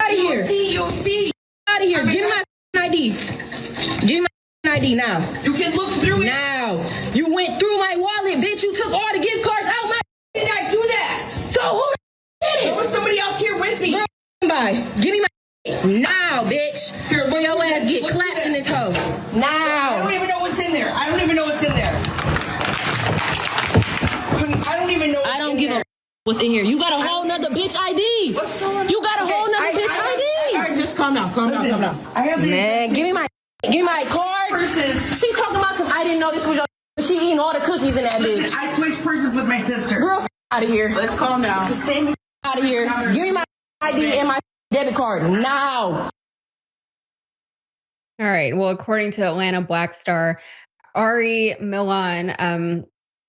Out of here. You'll see. Out of here. Give me my ID. Give me my ID now. You can look through it. Now. You went through my wallet, bitch. You took all the gift cards out my. Did I do that? So who did it? There was somebody else here with me. Girl, bye. Give me my now, bitch. Here, before your ass get clapped in this hoe. Now. I don't even know what's in there. I don't even know what's in there. I don't even know. I don't give a what's in here. You got a whole nother bitch ID. What's going on? You got a whole nother bitch ID. All right, just calm down. Calm down. I have these. Man, give me my card. Purses. She talking about some. I didn't know this was your. She eating all the cookies in that bitch. I switched purses with my sister. Girl, out of here. Let's calm down. It's the same out of here. Give me my ID and my debit card now. All right. Well, according to Atlanta Black Star, Ari Milan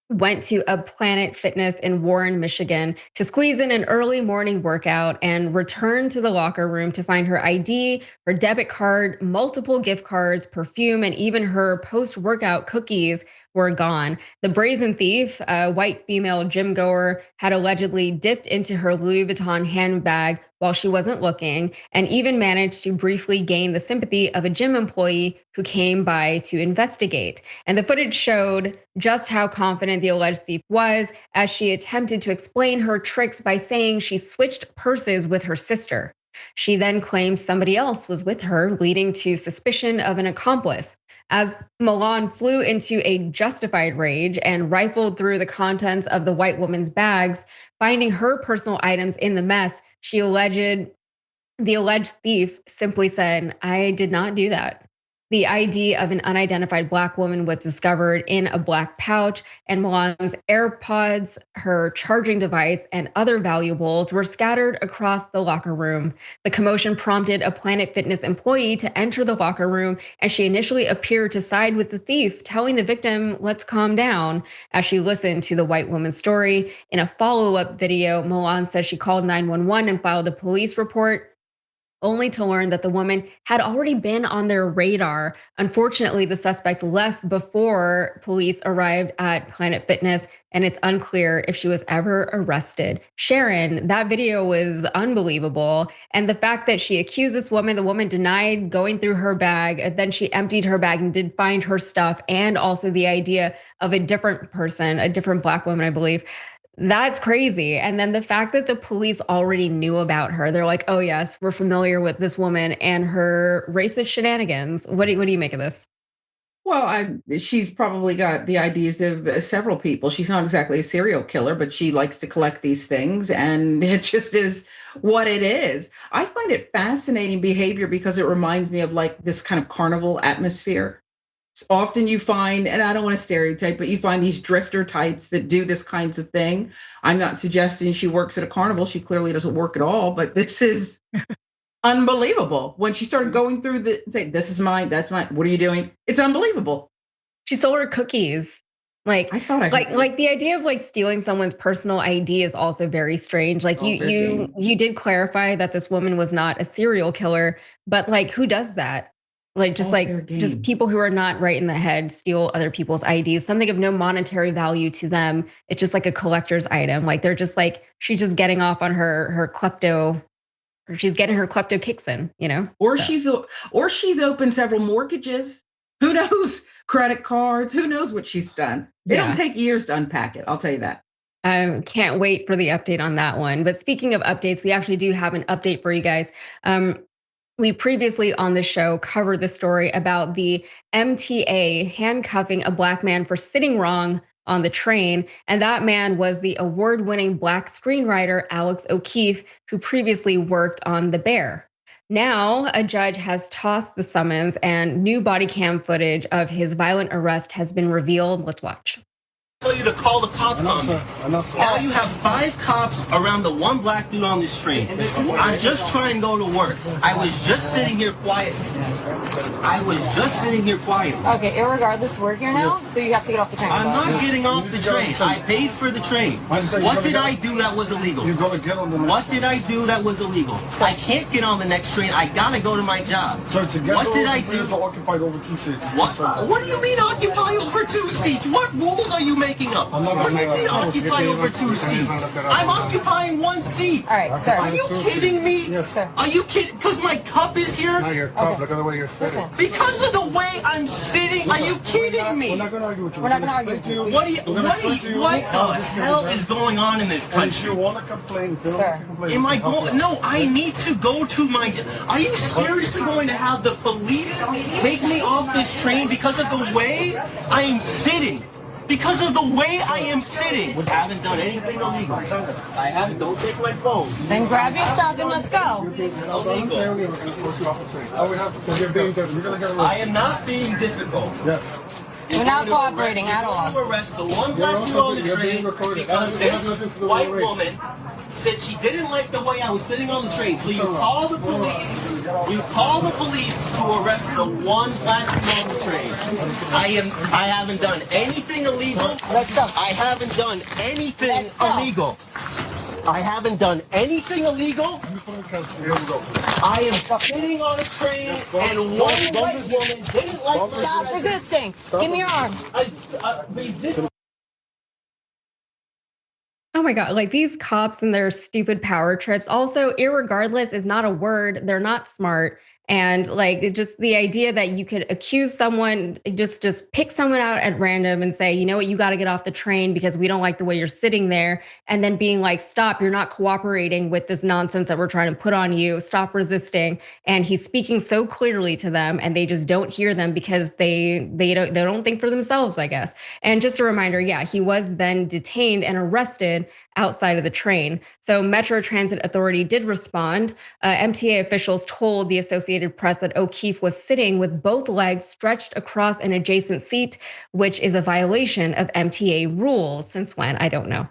went to a Planet Fitness in Warren, Michigan to squeeze in an early morning workout and returned to the locker room to find her ID, her debit card, multiple gift cards, perfume, and even her post-workout cookies were gone. The brazen thief, a white female gym goer, had allegedly dipped into her Louis Vuitton handbag while she wasn't looking, and even managed to briefly gain the sympathy of a gym employee who came by to investigate. And the footage showed just how confident the alleged thief was as she attempted to explain her tricks by saying she switched purses with her sister. She then claimed somebody else was with her, leading to suspicion of an accomplice. As Milan flew into a justified rage and rifled through the contents of the white woman's bags, finding her personal items in the mess, the alleged thief simply said, "I did not do that." The ID of an unidentified Black woman was discovered in a black pouch, and Milan's AirPods, her charging device, and other valuables were scattered across the locker room. The commotion prompted a Planet Fitness employee to enter the locker room, and she initially appeared to side with the thief, telling the victim, "Let's calm down," as she listened to the white woman's story. In a follow-up video, Milan says she called 911 and filed a police report, only to learn that the woman had already been on their radar. Unfortunately, the suspect left before police arrived at Planet Fitness, and it's unclear if she was ever arrested. Sharon, that video was unbelievable. And the fact that she accused this woman, the woman denied going through her bag, and then she emptied her bag and did find her stuff, and also the idea of a different person, a different Black woman, I believe. That's crazy. And then the fact that the police already knew about her, they're like, "Oh yes, we're familiar with this woman and her racist shenanigans." What do you make of this? Well, she's probably got the ideas of several people. She's not exactly a serial killer, but she likes to collect these things, and it just is what it is. I find it fascinating behavior because it reminds me of like this kind of carnival atmosphere. Often you find, and I don't want to stereotype, but you find these drifter types that do this kinds of thing. I'm not suggesting she works at a carnival. She clearly doesn't work at all, but this is unbelievable. When she started going through this is mine, that's mine. What are you doing? It's unbelievable. She stole her cookies. Like, I thought like the idea of like stealing someone's personal ID is also very strange. Like you did clarify that this woman was not a serial killer, but like who does that? Like just people who are not right in the head steal other people's IDs, something of no monetary value to them. It's just like a collector's item. Like they're just like, she's just getting off on her klepto, or she's getting her klepto kicks in, you know? Or she's opened several mortgages. Who knows? Credit cards. Who knows what she's done? It'll take years to unpack it. I'll tell you that. I can't wait for the update on that one. But speaking of updates, we actually do have an update for you guys. We previously on the show covered the story about the MTA handcuffing a Black man for sitting wrong on the train. And that man was the award-winning Black screenwriter Alex O'Keefe, who previously worked on The Bear. Now, a judge has tossed the summons and new body cam footage of his violent arrest has been revealed. Let's watch. Tell you to call the cops on me. Now you have 5 cops around the one black dude on this train. I'm just trying to go to work. I was just sitting here quietly. Okay, irregardless, we're here now, so you have to get off the train. I'm not getting off the train. I paid for the train. What did I do that was illegal? What did I do that was illegal? I can't get on the next train. I gotta go to my job. What did I do? What do you mean occupy over 2 seats? What rules are you making up? What do you mean occupy over 2 seats? I'm occupying 1 seat. All right, sir. Are you kidding me? Yes, sir. Are you kidding? Because my cup is here? Not your cup. Look at the way you're sitting. Because of the way I'm sitting? Are you kidding me? We're not going to argue with you. We're not going to argue with you. What the hell is going on in this country? If you want to complain, sir. Am I going? No, I need to go to my job. Are you seriously going to have the police take me off this train because of the way I am sitting? Because of the way I am sitting. I haven't done anything illegal. I haven't. Don't take my phone. Then grab your stuff and let's go. I am not being difficult. Yes. You're not cooperating at all. Arrest the one black dude on the train because this white woman said she didn't like the way I was sitting on the train. So you call the police. You call the police to arrest the one black dude on the train. I haven't done anything illegal. Let's go. I haven't done anything illegal. I haven't done anything illegal. I am sitting on a train and one white woman didn't like my Stop resisting. Give me your arm. Oh my God, like these cops and their stupid power trips. Also, irregardless is not a word. They're not smart. And like just the idea that you could accuse someone, just pick someone out at random and say, you know what, you got to get off the train because we don't like the way you're sitting there. And then being like, stop, you're not cooperating with this nonsense that we're trying to put on you. Stop resisting. And he's speaking so clearly to them and they just don't hear them because they don't think for themselves, I guess. And just a reminder, yeah, he was then detained and arrested outside of the train. So Metro Transit Authority did respond. MTA officials told the Associated Press that O'Keefe was sitting with both legs stretched across an adjacent seat, which is a violation of MTA rules. Since when? I don't know.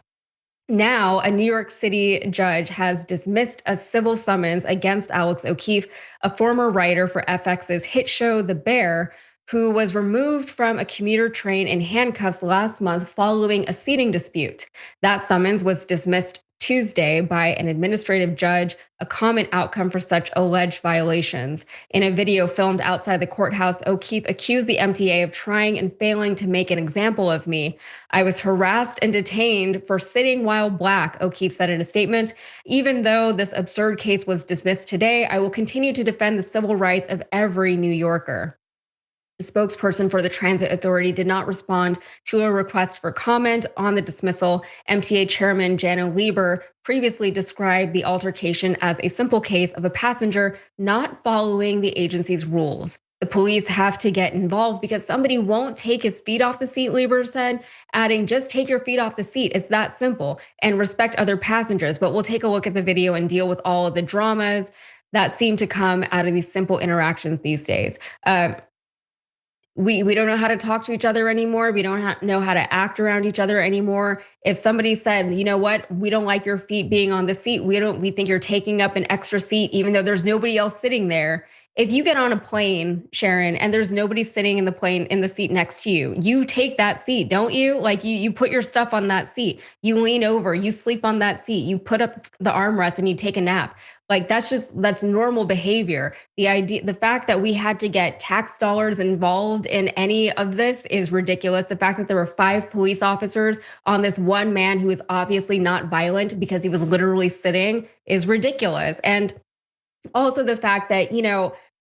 Now, a New York City judge has dismissed a civil summons against Alex O'Keefe, a former writer for FX's hit show The Bear, who was removed from a commuter train in handcuffs last month following a seating dispute. That summons was dismissed Tuesday by an administrative judge, a common outcome for such alleged violations. In a video filmed outside the courthouse, O'Keefe accused the MTA of trying and failing to make an example of me. I was harassed and detained for sitting while black, O'Keefe said in a statement. Even though this absurd case was dismissed today, I will continue to defend the civil rights of every New Yorker. The spokesperson for the Transit Authority did not respond to a request for comment on the dismissal. MTA Chairman Jano Lieber previously described the altercation as a simple case of a passenger not following the agency's rules. The police have to get involved because somebody won't take his feet off the seat, Lieber said, adding, just take your feet off the seat. It's that simple, and respect other passengers. But we'll take a look at the video and deal with all of the dramas that seem to come out of these simple interactions these days. We don't know how to talk to each other anymore. We don't know how to act around each other anymore. If somebody said, you know what, we don't like your feet being on the seat. We think you're taking up an extra seat, even though there's nobody else sitting there. If you get on a plane, Sharon, and there's nobody sitting in the plane in the seat next to you, you take that seat, don't you? Like you put your stuff on that seat. You lean over, you sleep on that seat, you put up the armrest and you take a nap. Like that's normal behavior. The fact that we had to get tax dollars involved in any of this is ridiculous. The fact that there were 5 police officers on this one man who is obviously not violent because he was literally sitting is ridiculous. And also the fact that,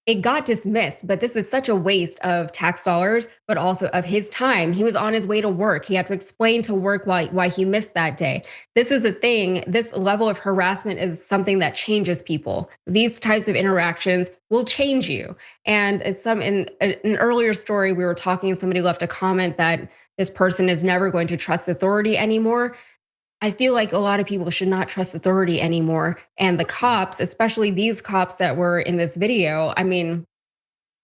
it got dismissed, but this is such a waste of tax dollars, but also of his time. He was on his way to work. He had to explain to work why he missed that day. This is a thing. This level of harassment is something that changes people. These types of interactions will change you. And in an earlier story, we were talking, somebody left a comment that this person is never going to trust authority anymore. I feel like a lot of people should not trust authority anymore. And the cops, especially these cops that were in this video, I mean,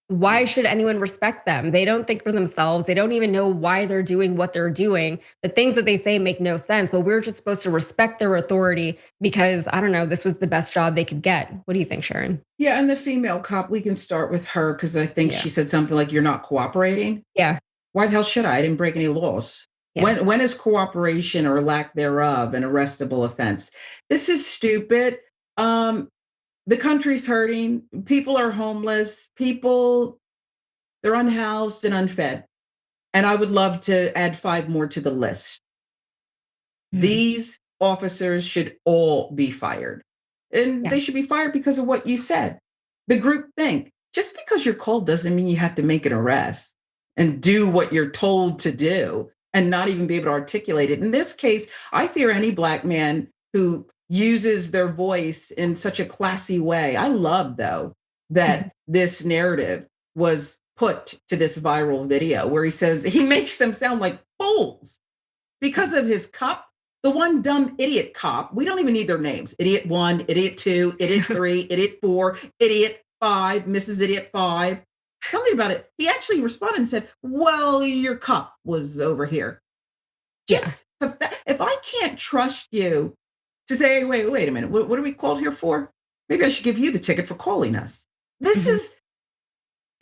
why should anyone respect them? They don't think for themselves. They don't even know why they're doing what they're doing. The things that they say make no sense, but we're just supposed to respect their authority because, I don't know, this was the best job they could get. What do you think, Sharon? Yeah, and the female cop, we can start with her because I think she said something like, you're not cooperating. Yeah. Why the hell should I? I didn't break any laws. Yeah. When is cooperation or lack thereof an arrestable offense? This is stupid. The country's hurting. People are homeless. They're unhoused and unfed. And I would love to add 5 more to the list. These officers should all be fired. And they should be fired because of what you said. The group think. Just because you're called doesn't mean you have to make an arrest and do what you're told to do and not even be able to articulate it. In this case, I fear any Black man who uses their voice in such a classy way. I love, though, that this narrative was put to this viral video where he says he makes them sound like fools because of his cup. The one dumb idiot cop, we don't even need their names. Idiot 1, idiot 2, idiot 3, idiot 4, idiot 5, Mrs. Idiot 5. Something about it. He actually responded and said, well, your cup was over here. Just if I can't trust you to say, hey, wait a minute, what are we called here for? Maybe I should give you the ticket for calling us. This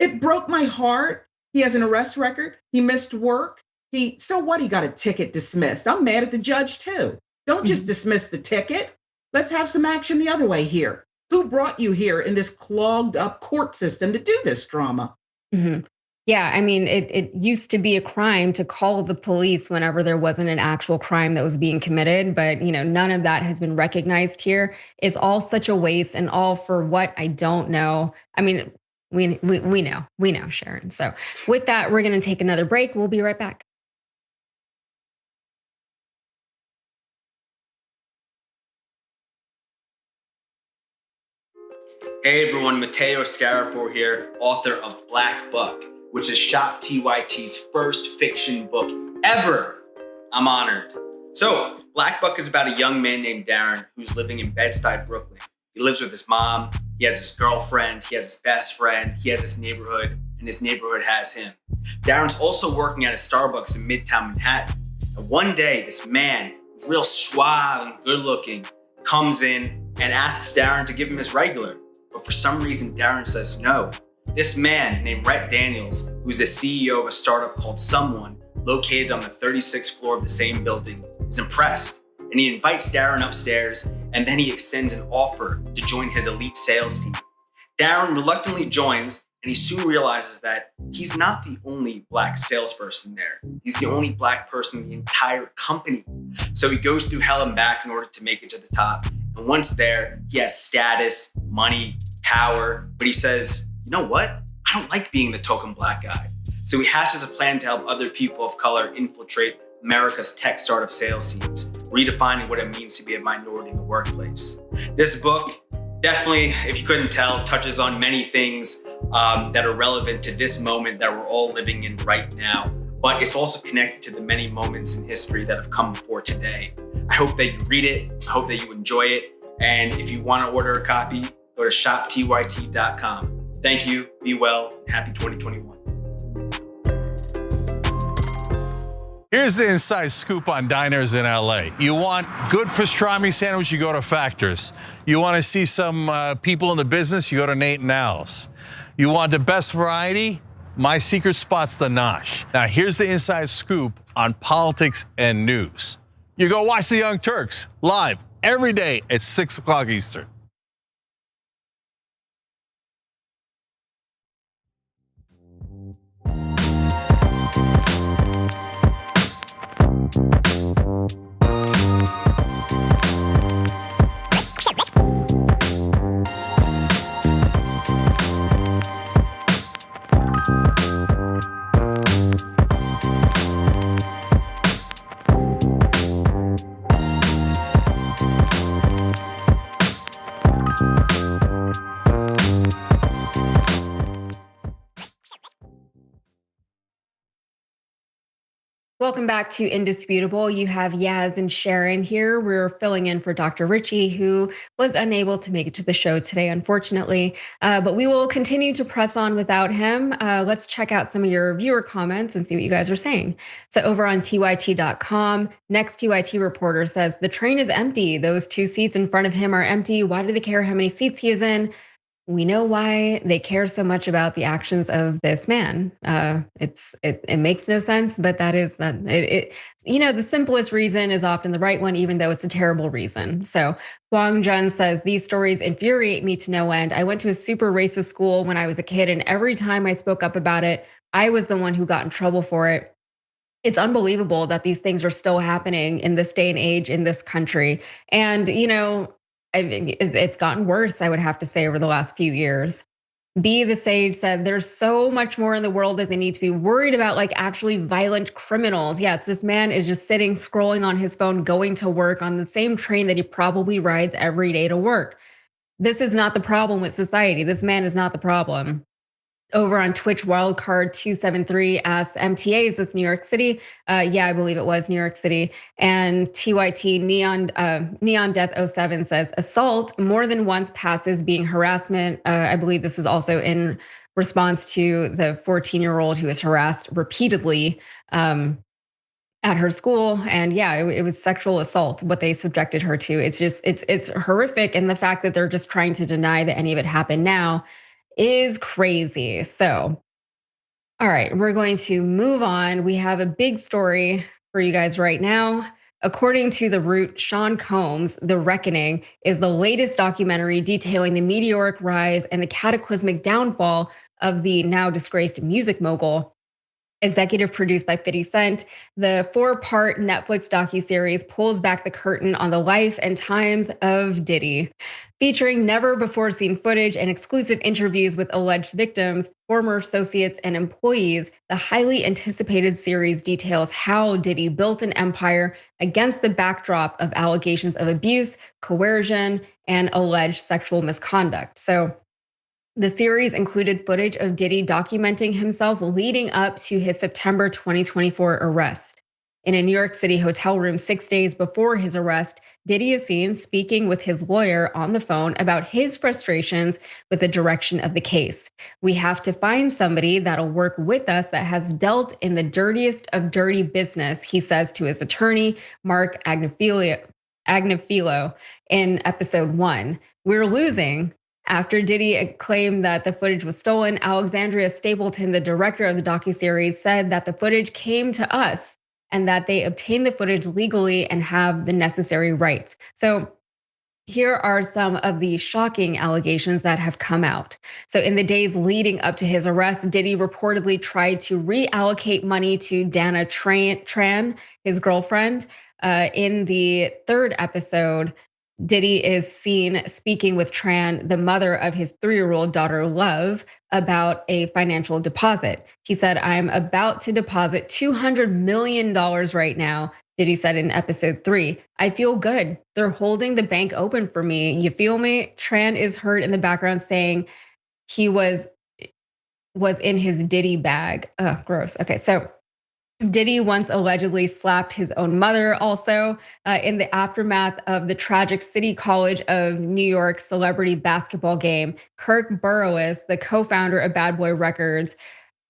it broke my heart. He has an arrest record. He missed work. So what? He got a ticket dismissed. I'm mad at the judge too. Don't just dismiss the ticket. Let's have some action the other way here. Who brought you here in this clogged up court system to do this drama? Yeah, I mean, it used to be a crime to call the police whenever there wasn't an actual crime that was being committed, but none of that has been recognized here. It's all such a waste, and all for what? I don't know. I mean, we know, Sharon. So with that, we're going to take another break. We'll be right back. Hey everyone, Matteo Scarapore here, author of Black Buck, which is Shop TYT's first fiction book ever. I'm honored. So, Black Buck is about a young man named Darren who's living in Bed-Stuy, Brooklyn. He lives with his mom, he has his girlfriend, he has his best friend, he has his neighborhood, and his neighborhood has him. Darren's also working at a Starbucks in Midtown Manhattan. And one day, this man, real suave and good looking, comes in and asks Darren to give him his regular. But for some reason, Darren says no. This man named Rhett Daniels, who's the CEO of a startup called Someone, located on the 36th floor of the same building, is impressed. And he invites Darren upstairs, and then he extends an offer to join his elite sales team. Darren reluctantly joins, and he soon realizes that he's not the only Black salesperson there. He's the only Black person in the entire company. So he goes through hell and back in order to make it to the top. And once there, he has status, money, power, but he says, you know what? I don't like being the token Black guy. So he hatches a plan to help other people of color infiltrate America's tech startup sales teams, redefining what it means to be a minority in the workplace. This book definitely, if you couldn't tell, touches on many things that are relevant to this moment that we're all living in right now. But it's also connected to the many moments in history that have come before today. I hope that you read it. I hope that you enjoy it. And if you want to order a copy, go to shoptyt.com. Thank you, be well, and happy 2021. Here's the inside scoop on diners in LA. You want good pastrami sandwich, you go to Factors. You want to see some people in the business, you go to Nate and Al's. You want the best variety? My secret spot's the Nosh. Now here's the inside scoop on politics and news. You go watch the Young Turks live every day at 6 o'clock Eastern. Welcome back to Indisputable. You have Yaz and Sharon here. We're filling in for Dr. Richie, who was unable to make it to the show today, unfortunately. But we will continue to press on without him. Let's check out some of your viewer comments and see what you guys are saying. So over on TYT.com, next TYT reporter says, the train is empty. Those 2 seats in front of him are empty. Why do they care how many seats he is in? We know why they care so much about the actions of this man. It makes no sense, but that is that the simplest reason is often the right one, even though it's a terrible reason. So Huang Jun says, these stories infuriate me to no end. I went to a super racist school when I was a kid, and every time I spoke up about it, I was the one who got in trouble for it. It's unbelievable that these things are still happening in this day and age in this country. And, it's gotten worse, I would have to say, over the last few years. Be the Sage said, there's so much more in the world that they need to be worried about, like actually violent criminals. Yeah, it's this man is just sitting, scrolling on his phone, going to work on the same train that he probably rides every day to work. This is not the problem with society. This man is not the problem. Over on Twitch, Wildcard273 asks, MTA, is this New York City? Yeah, I believe it was New York City. And TYT Neon Death 07 says, assault more than once passes being harassment. I believe this is also in response to the 14-year-old who was harassed repeatedly at her school. And yeah, it was sexual assault, what they subjected her to. It's horrific. And the fact that they're just trying to deny that any of it happened now is crazy. So, all right, we're going to move on. We have a big story for you guys right now. According to The Root, Sean Combs' The Reckoning is the latest documentary detailing the meteoric rise and the cataclysmic downfall of the now disgraced music mogul. Executive produced by 50 Cent, the 4-part Netflix docuseries pulls back the curtain on the life and times of Diddy. Featuring never-before-seen footage and exclusive interviews with alleged victims, former associates, and employees, the highly anticipated series details how Diddy built an empire against the backdrop of allegations of abuse, coercion, and alleged sexual misconduct. So, the series included footage of Diddy documenting himself leading up to his September 2024 arrest. In a New York City hotel room 6 days before his arrest, Diddy is seen speaking with his lawyer on the phone about his frustrations with the direction of the case. We have to find somebody that'll work with us that has dealt in the dirtiest of dirty business, he says to his attorney, Mark Agnifilo, in episode 1. We're losing. After Diddy claimed that the footage was stolen, Alexandria Stapleton, the director of the docuseries, said that the footage came to us and that they obtained the footage legally and have the necessary rights. So here are some of the shocking allegations that have come out. So in the days leading up to his arrest, Diddy reportedly tried to reallocate money to Dana Tran, his girlfriend. In the 3rd episode, Diddy is seen speaking with Tran, the mother of his 3-year-old daughter, Love, about a financial deposit. He said, I'm about to deposit $200 million right now, Diddy said in episode 3. I feel good. They're holding the bank open for me. You feel me? Tran is heard in the background saying he was in his Diddy bag. Ugh, gross. Okay, so Diddy once allegedly slapped his own mother also in the aftermath of the tragic City College of New York celebrity basketball game. Kirk Burroughs, the co-founder of Bad Boy Records,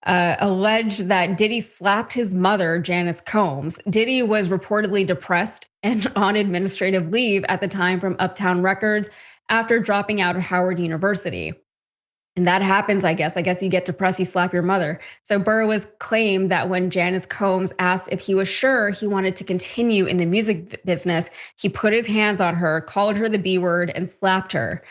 alleged that Diddy slapped his mother, Janice Combs. Diddy was reportedly depressed and on administrative leave at the time from Uptown Records after dropping out of Howard University. And that happens, I guess. I guess you get depressed, you slap your mother. So Burroughs claimed that when Janice Combs asked if he was sure he wanted to continue in the music business, he put his hands on her, called her the B word, and slapped her.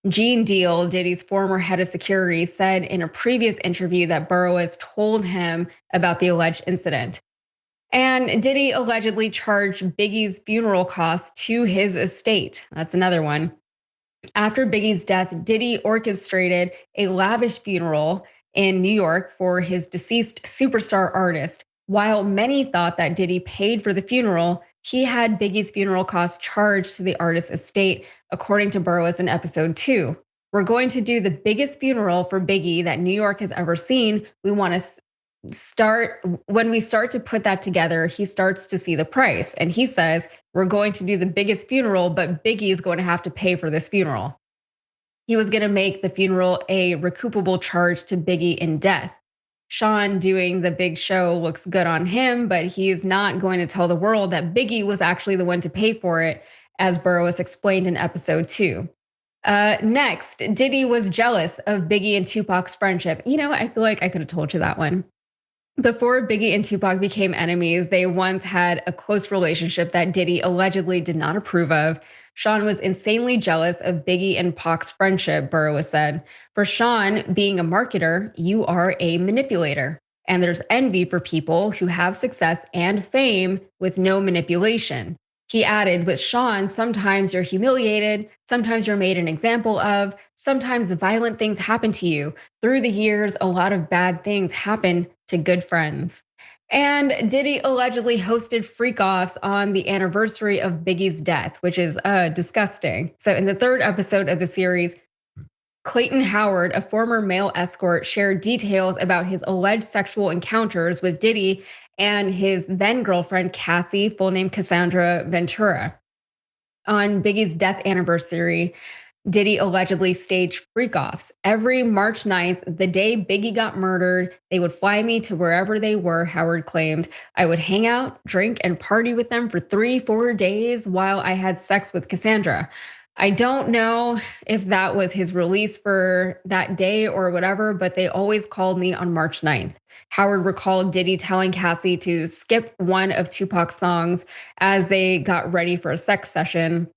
Gene Deal, Diddy's former head of security, said in a previous interview that Burroughs told him about the alleged incident. And Diddy allegedly charged Biggie's funeral costs to his estate. That's another one. After Biggie's death, Diddy orchestrated a lavish funeral in New York for his deceased superstar artist. While many thought that Diddy paid for the funeral, he had Biggie's funeral costs charged to the artist's estate, according to Burroughs in episode 2. We're going to do the biggest funeral for Biggie that New York has ever seen. We want when we start to put that together, he starts to see the price. And he says, we're going to do the biggest funeral, but Biggie is going to have to pay for this funeral. He was going to make the funeral a recoupable charge to Biggie in death. Sean doing the big show looks good on him, but he's not going to tell the world that Biggie was actually the one to pay for it, as Burroughs explained in episode 2. Next, Diddy was jealous of Biggie and Tupac's friendship. I feel like I could have told you that one. Before Biggie and Tupac became enemies, they once had a close relationship that Diddy allegedly did not approve of. Sean was insanely jealous of Biggie and Pac's friendship, Burroughs said. For Sean, being a marketer, you are a manipulator. And there's envy for people who have success and fame with no manipulation. He added, with Sean, sometimes you're humiliated, sometimes you're made an example of, sometimes violent things happen to you. Through the years, a lot of bad things happen to good friends. And Diddy allegedly hosted freak-offs on the anniversary of Biggie's death, which is disgusting. So in the 3rd episode of the series, Clayton Howard, a former male escort, shared details about his alleged sexual encounters with Diddy and his then girlfriend, Cassie, full name Cassandra Ventura. On Biggie's death anniversary, Diddy allegedly staged freak-offs. Every March 9th, the day Biggie got murdered, they would fly me to wherever they were, Howard claimed. I would hang out, drink, and party with them for 3-4 days while I had sex with Cassandra. I don't know if that was his release for that day or whatever, but they always called me on March 9th. Howard recalled Diddy telling Cassie to skip one of Tupac's songs as they got ready for a sex session.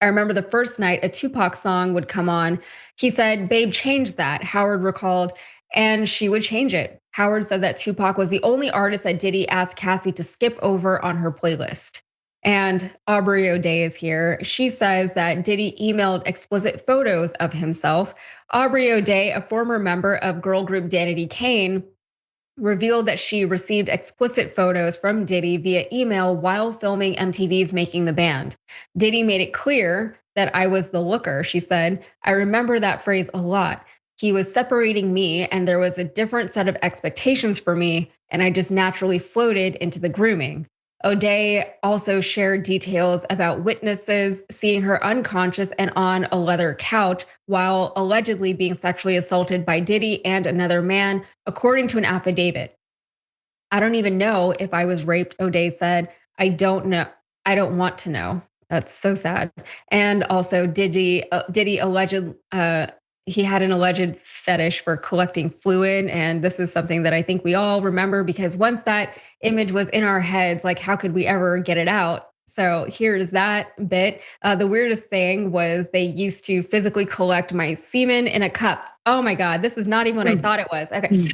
I remember the first night a Tupac song would come on. He said, babe, change that, Howard recalled, and she would change it. Howard said that Tupac was the only artist that Diddy asked Cassie to skip over on her playlist. And Aubrey O'Day is here. She says that Diddy emailed explicit photos of himself. Aubrey O'Day, a former member of girl group Danity Kane, revealed that she received explicit photos from Diddy via email while filming MTV's Making the Band. Diddy made it clear that I was the looker, she said. I remember that phrase a lot. He was separating me and there was a different set of expectations for me, and I just naturally floated into the grooming. O'Day also shared details about witnesses seeing her unconscious and on a leather couch while allegedly being sexually assaulted by Diddy and another man, according to an affidavit. I don't even know if I was raped, O'Day said. I don't know. I don't want to know. That's so sad. And also Diddy alleged, he had an alleged fetish for collecting fluid. And this is something that I think we all remember, because once that image was in our heads, like, how could we ever get it out? So here's that bit. The weirdest thing was they used to physically collect my semen in a cup. Oh my God, this is not even what I thought it was. Okay.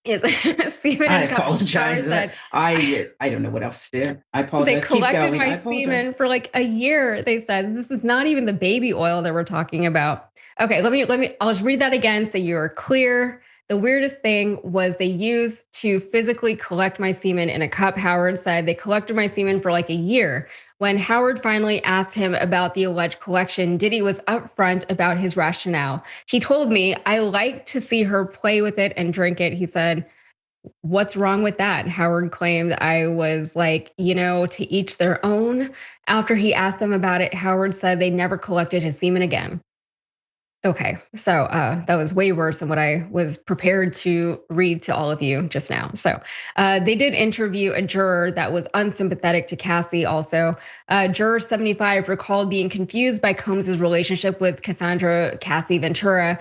I apologize. I don't know what else to do. I apologize. They collected my semen for like a year. They said this is not even the baby oil that we're talking about. Okay, let me. I'll just read that again so you're clear. The weirdest thing was they used to physically collect my semen in a cup. Howard said they collected my semen for like a year. When Howard finally asked him about the alleged collection, Diddy was upfront about his rationale. He told me, I like to see her play with it and drink it. He said, what's wrong with that? Howard claimed I was like, to each their own. After he asked them about it, Howard said they never collected his semen again. Okay, so that was way worse than what I was prepared to read to all of you just now. So they did interview a juror that was unsympathetic to Cassie also. Juror 75 recalled being confused by Combs' relationship with Cassandra Cassie Ventura.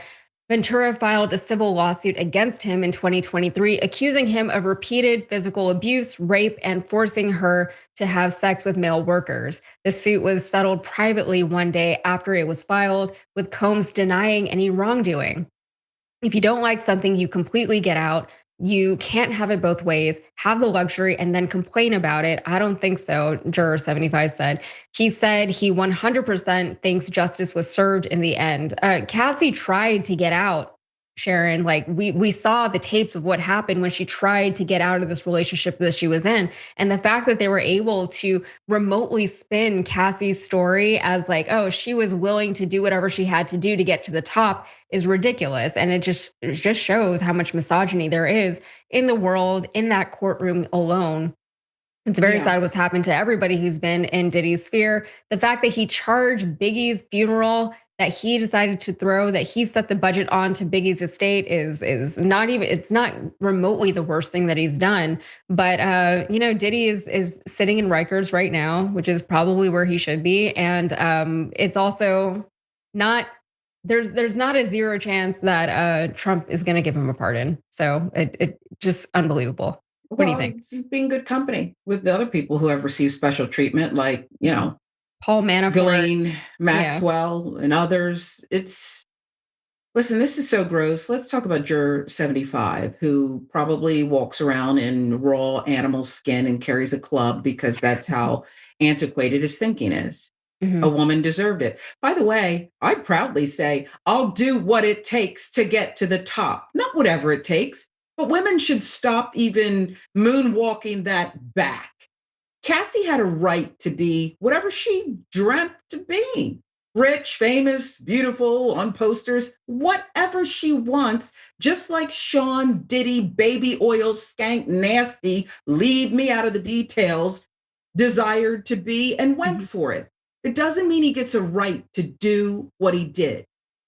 Ventura filed a civil lawsuit against him in 2023, accusing him of repeated physical abuse, rape, and forcing her to have sex with male workers. The suit was settled privately one day after it was filed, with Combs denying any wrongdoing. If you don't like something, you completely get out. You can't have it both ways, have the luxury and then complain about it. I don't think so, Juror 75 said. He said he 100% thinks justice was served in the end. Cassie tried to get out. Sharon. Like we saw the tapes of what happened when she tried to get out of this relationship that she was in. And the fact that they were able to remotely spin Cassie's story as like, oh, she was willing to do whatever she had to do to get to the top is ridiculous. And it just shows how much misogyny there is in the world, in that courtroom alone. It's very sad what's happened to everybody who's been in Diddy's sphere. The fact that he charged Biggie's funeral, that he decided to throw, that he set the budget on to Biggie's estate is not even, it's not remotely the worst thing that he's done. But you know, Diddy is sitting in Rikers right now, which is probably where he should be. And it's also not, there's not a zero chance that Trump is going to give him a pardon. So it just unbelievable. What do you think? It's being good company with the other people who have received special treatment, like, you know, Paul Manafort, Ghislaine Maxwell, and others. Listen, this is so gross. Let's talk about Juror 75, who probably walks around in raw animal skin and carries a club because that's how antiquated his thinking is. Mm-hmm. A woman deserved it. By the way, I proudly say, I'll do what it takes to get to the top, not whatever it takes. But women should stop even moonwalking that back. Cassie had a right to be whatever she dreamt to be. Rich, famous, beautiful, on posters, whatever she wants, just like Sean Diddy, baby oil, skank, nasty, leave me out of the details, desired to be and went for it. It doesn't mean he gets a right to do what he did.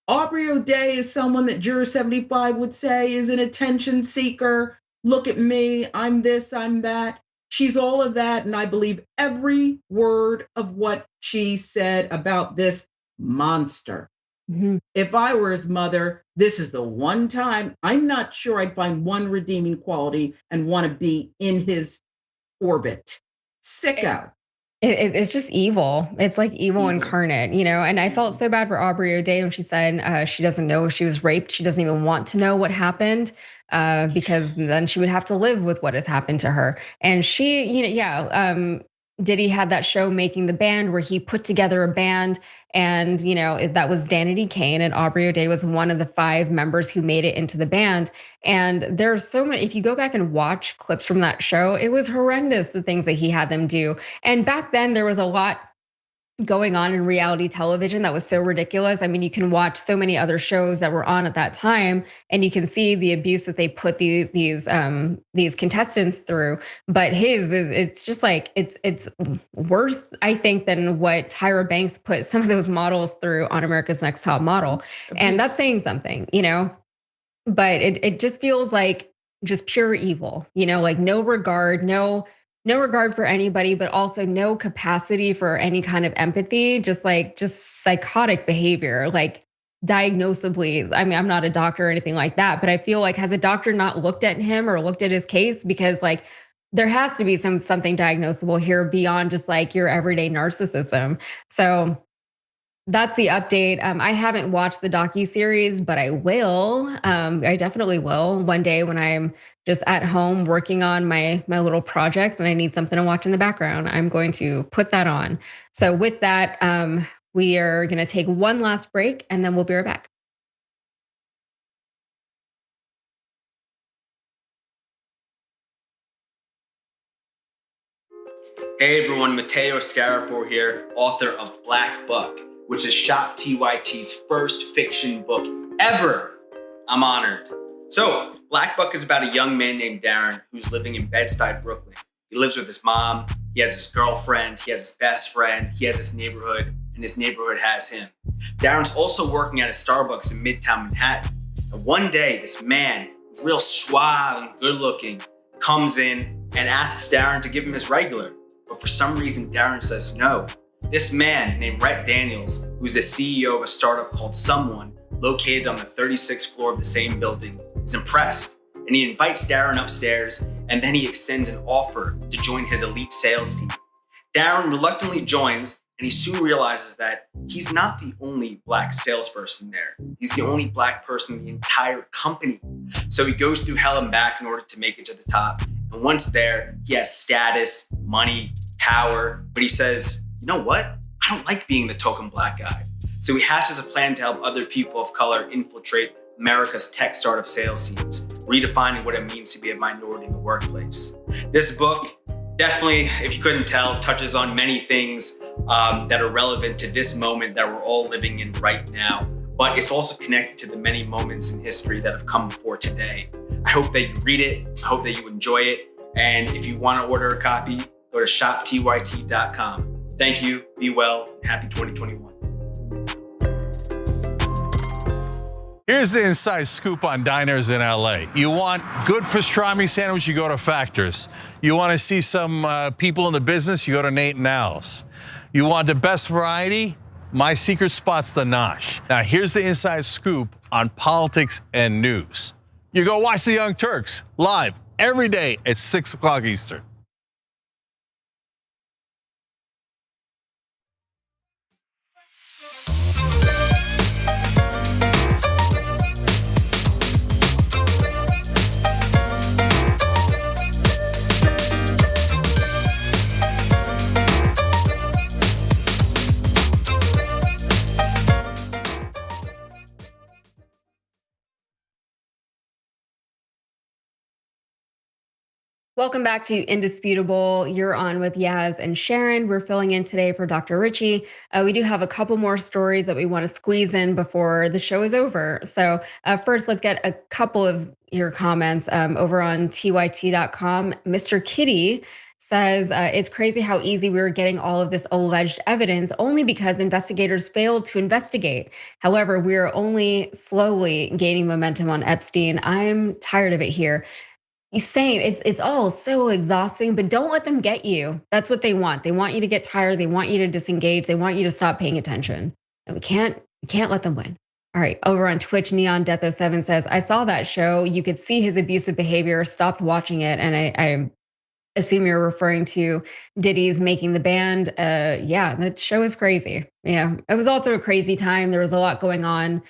Aubrey O'Day is someone that Juror 75 would say is an attention seeker. Look at me, I'm this, I'm that. She's all of that, and I believe every word of what she said about this monster. Mm-hmm. If I were his mother, this is the one time I'm not sure I'd find one redeeming quality and want to be in his orbit. Sicko. It's just evil. It's like evil incarnate, you know? And I felt so bad for Aubrey O'Day when she said she doesn't know she was raped. She doesn't even want to know what happened because then she would have to live with what has happened to her. And she, you know, Diddy had that show Making the Band where he put together a band and, you know, that was Danity Kane, and Aubrey O'Day was one of the 5 members who made it into the band. And there's so many, if you go back and watch clips from that show, it was horrendous, the things that he had them do. And back then there was a lot going on in reality television that was so ridiculous. I mean, you can watch so many other shows that were on at that time, and you can see the abuse that they put these contestants through. But it's just like it's worse, I think, than what Tyra Banks put some of those models through on America's Next Top Model, and that's saying something, you know. But it just feels like just pure evil, you know, like no regard for anybody, but also no capacity for any kind of empathy, just psychotic behavior, like diagnosably. I mean, I'm not a doctor or anything like that, but I feel like, has a doctor not looked at him or looked at his case? Because like there has to be something diagnosable here beyond just like your everyday narcissism. So that's the update. I haven't watched the docuseries, but I will. I definitely will one day when I'm just at home working on my little projects and I need something to watch in the background. I'm going to put that on. So with that, we are going to take one last break and then we'll be right back. Hey everyone, Mateo Scarapo here, author of Black Buck, which is Shop TYT's first fiction book ever. I'm honored. So, Black Buck is about a young man named Darren who's living in Bed-Stuy, Brooklyn. He lives with his mom, he has his girlfriend, he has his best friend, he has his neighborhood, and his neighborhood has him. Darren's also working at a Starbucks in Midtown Manhattan. And one day, this man, real suave and good looking, comes in and asks Darren to give him his regular. But for some reason, Darren says no. This man named Rhett Daniels, who's the CEO of a startup called Someone, located on the 36th floor of the same building, is impressed. And he invites Darren upstairs, and then he extends an offer to join his elite sales team. Darren reluctantly joins, and he soon realizes that he's not the only Black salesperson there. He's the only Black person in the entire company. So he goes through hell and back in order to make it to the top. And once there, he has status, money, power, but he says, you know what? I don't like being the token Black guy. So he hatches a plan to help other people of color infiltrate America's tech startup sales teams, redefining what it means to be a minority in the workplace. This book definitely, if you couldn't tell, touches on many things that are relevant to this moment that we're all living in right now. But it's also connected to the many moments in history that have come before today. I hope that you read it. I hope that you enjoy it. And if you want to order a copy, go to shoptyt.com. Thank you, be well, and happy 2021. Here's the inside scoop on diners in LA. You want good pastrami sandwich, you go to Factors. You want to see some people in the business, you go to Nate and Al's. You want the best variety? My secret spot's the Nosh. Now here's the inside scoop on politics and news. You go watch the Young Turks live every day at 6 o'clock Eastern. Welcome back to Indisputable. You're on with Yaz and Sharon. We're filling in today for Dr. Richie. We do have a couple more stories that we want to squeeze in before the show is over. So first, let's get a couple of your comments over on tyt.com. Mr. Kitty says, it's crazy how easy we were getting all of this alleged evidence only because investigators failed to investigate. However, we are only slowly gaining momentum on Epstein. I'm tired of it here. Same. It's all so exhausting, but don't let them get you. That's what they want. They want you to get tired. They want you to disengage. They want you to stop paying attention. And we can't let them win. All right. Over on Twitch, Neon Death 07 says, I saw that show. You could see his abusive behavior. Stopped watching it. And I assume you're referring to Diddy's Making the Band. Yeah, that show is crazy. Yeah, it was also a crazy time. There was a lot going on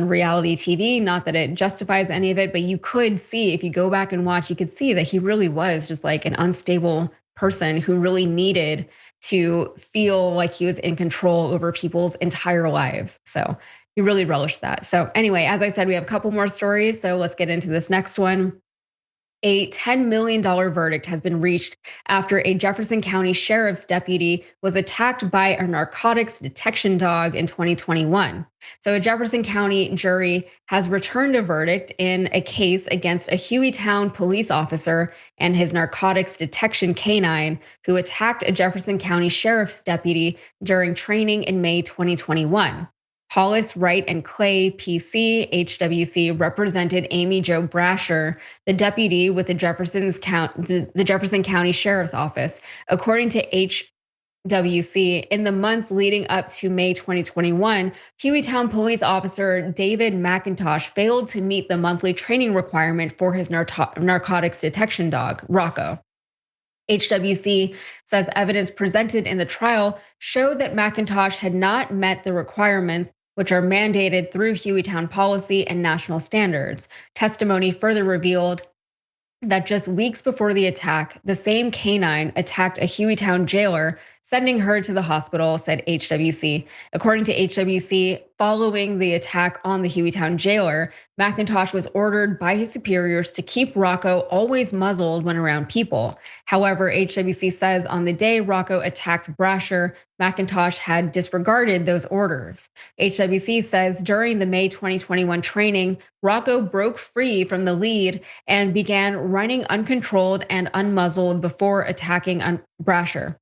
reality TV. Not that it justifies any of it, but you could see, if you go back and watch, you could see that he really was just like an unstable person who really needed to feel like he was in control over people's entire lives. So he really relished that. So anyway, as I said, we have a couple more stories. So let's get into this next one. A $10 million verdict has been reached after a Jefferson County Sheriff's deputy was attacked by a narcotics detection dog in 2021. So a Jefferson County jury has returned a verdict in a case against a Hueytown police officer and his narcotics detection canine who attacked a Jefferson County Sheriff's deputy during training in May 2021. Hollis, Wright, and Clay, PC, HWC, represented Amy Jo Brasher, the deputy with the Jefferson County Sheriff's Office. According to HWC, in the months leading up to May 2021, Hueytown police officer David McIntosh failed to meet the monthly training requirement for his narcotics detection dog, Rocco. HWC says evidence presented in the trial showed that McIntosh had not met the requirements which are mandated through Hueytown policy and national standards. Testimony further revealed that just weeks before the attack, the same canine attacked a Hueytown jailer, sending her to the hospital, said HWC. According to HWC, following the attack on the Hueytown jailer, McIntosh was ordered by his superiors to keep Rocco always muzzled when around people. However, HWC says on the day Rocco attacked Brasher, McIntosh had disregarded those orders. HWC says during the May 2021 training, Rocco broke free from the lead and began running uncontrolled and unmuzzled before attacking Brasher.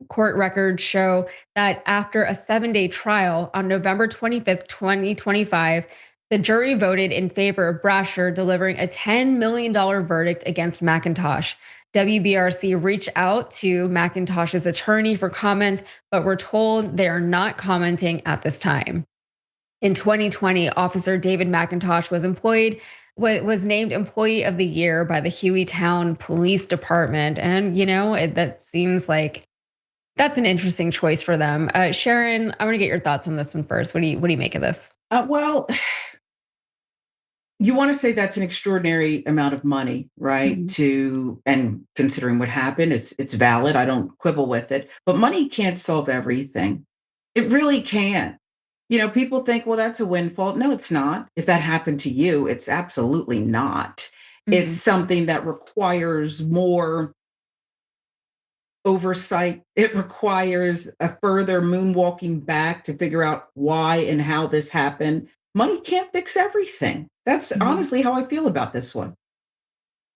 Court records show that after a 7-day trial on November 25th, 2025, the jury voted in favor of Brasher, delivering a $10 million verdict against McIntosh. WBRC reached out to McIntosh's attorney for comment, but were told they are not commenting at this time. In 2020, Officer David McIntosh was named Employee of the Year by the Hueytown Police Department. And, that seems like that's an interesting choice for them. Sharon, I want to get your thoughts on this one first. What do you make of this? Well, you want to say that's an extraordinary amount of money, right? Mm-hmm. And considering what happened, it's valid. I don't quibble with it, but money can't solve everything. It really can't. People think, well, that's a windfall. No, it's not. If that happened to you, it's absolutely not. It's something that requires more oversight. It requires a further moonwalking back to figure out why and how this happened. Money can't fix everything. That's honestly how I feel about this one.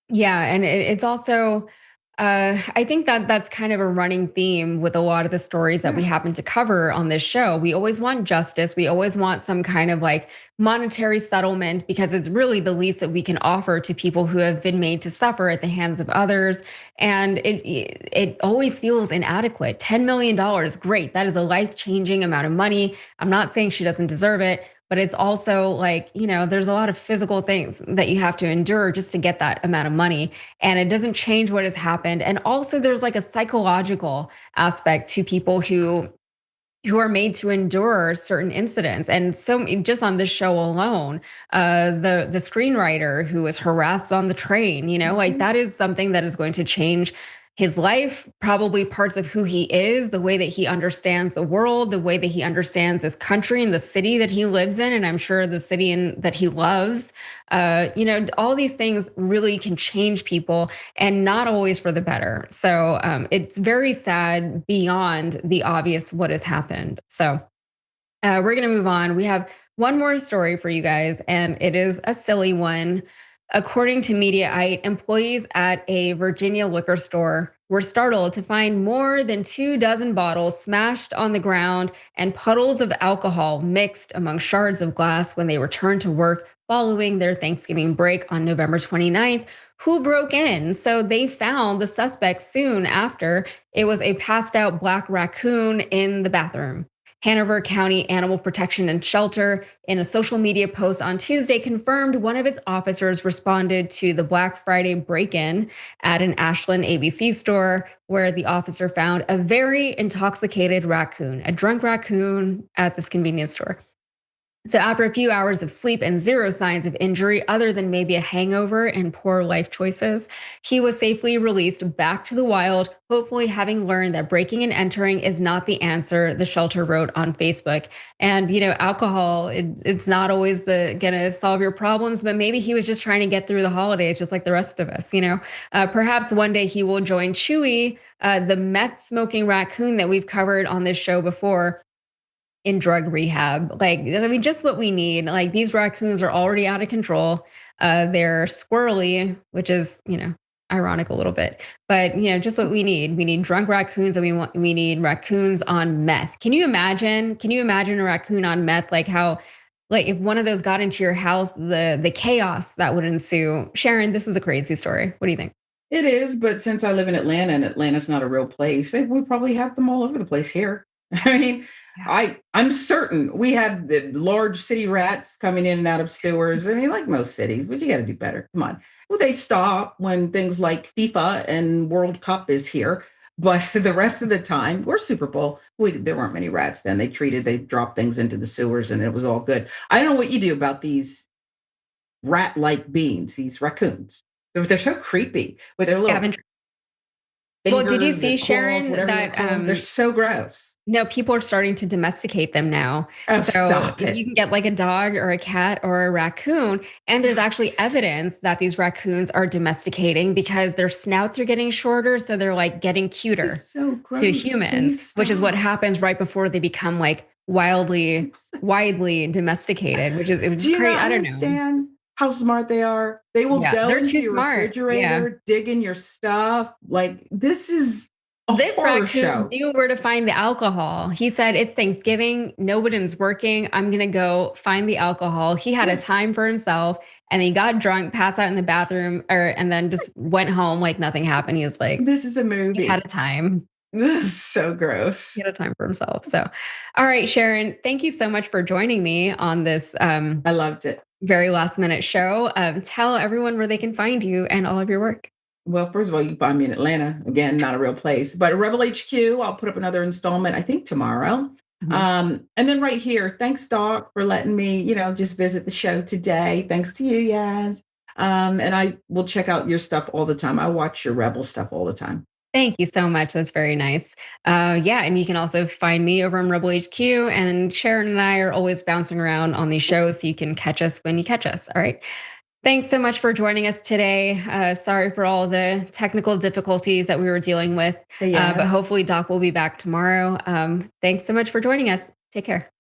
Yeah, and it's also, I think that that's kind of a running theme with a lot of the stories that we happen to cover on this show. We always want justice. We always want some kind of like monetary settlement because it's really the least that we can offer to people who have been made to suffer at the hands of others. And it always feels inadequate. $10 million, great. That is a life-changing amount of money. I'm not saying she doesn't deserve it. But it's also like, there's a lot of physical things that you have to endure just to get that amount of money. And it doesn't change what has happened. And also there's like a psychological aspect to people who are made to endure certain incidents. And so just on this show alone, the screenwriter who was harassed on the train, like that is something that is going to change his life, probably parts of who he is, the way that he understands the world, the way that he understands this country and the city that he lives in, and I'm sure the city that he loves. All these things really can change people and not always for the better. So it's very sad beyond the obvious what has happened. So we're going to move on. We have one more story for you guys, and it is a silly one. According to Mediaite, employees at a Virginia liquor store were startled to find more than 24 bottles smashed on the ground and puddles of alcohol mixed among shards of glass when they returned to work following their Thanksgiving break on November 29th. Who broke in? So they found the suspect soon after. It was a passed out black raccoon in the bathroom. Hanover County Animal Protection and Shelter, in a social media post on Tuesday, confirmed one of its officers responded to the Black Friday break-in at an Ashland ABC store, where the officer found a very intoxicated raccoon, a drunk raccoon at this convenience store. So after a few hours of sleep and zero signs of injury other than maybe a hangover and poor life choices, he was safely released back to the wild, hopefully having learned that breaking and entering is not the answer, the shelter wrote on Facebook. And, alcohol, it's not always gonna solve your problems, but maybe he was just trying to get through the holidays just like the rest of us, Perhaps one day he will join Chewy, the meth smoking raccoon that we've covered on this show before, in drug rehab. Just what we need. Like, these raccoons are already out of control. They're squirrely, which is, ironic a little bit, but just what we need. We need drunk raccoons, and we need raccoons on meth. Can you imagine a raccoon on meth? Like if one of those got into your house, the chaos that would ensue. Sharon, this is a crazy story. What do you think? It is, but since I live in Atlanta and Atlanta's not a real place, we probably have them all over the place here. I mean, I'm certain we have the large city rats coming in and out of sewers. I mean, like most cities, but you got to do better. Come on. Well, they stop when things like FIFA and World Cup is here. But the rest of the time, we're Super Bowl. There weren't many rats then. They dropped things into the sewers and it was all good. I don't know what you do about these rat-like beings, these raccoons. They're so creepy with their little well, did you see, Sharon, that they're so gross? No, people are starting to domesticate them now. Oh, so stop it. You can get like a dog or a cat or a raccoon. And there's actually evidence that these raccoons are domesticating because their snouts are getting shorter. So they're like getting cuter to humans, which is what happens right before they become like widely domesticated, which is great. I don't know how smart they are. They will go into your refrigerator, dig in your stuff. Like, this is this raccoon knew where to find the alcohol. He said, it's Thanksgiving, nobody's working, I'm gonna go find the alcohol. He had a time for himself, and he got drunk, passed out in the bathroom, and then just went home like nothing happened. He was like, this is a movie. He had a time. This is so gross. He had a time for himself. So, all right, Sharon, thank you so much for joining me on this. I loved it. Very last minute show. Tell everyone where they can find you and all of your work. Well, first of all, you can find me in Atlanta. Again, not a real place, but Rebel HQ. I'll put up another installment, I think, tomorrow. And then right here, thanks, Doc, for letting me, just visit the show today. Thanks to you, Yaz. And I will check out your stuff all the time. I watch your Rebel stuff all the time. Thank you so much. That's very nice. Yeah, and you can also find me over on Rebel HQ, and Sharon and I are always bouncing around on these shows, so you can catch us when you catch us. All right. Thanks so much for joining us today. Sorry for all the technical difficulties that we were dealing with, but hopefully Doc will be back tomorrow. Thanks so much for joining us. Take care.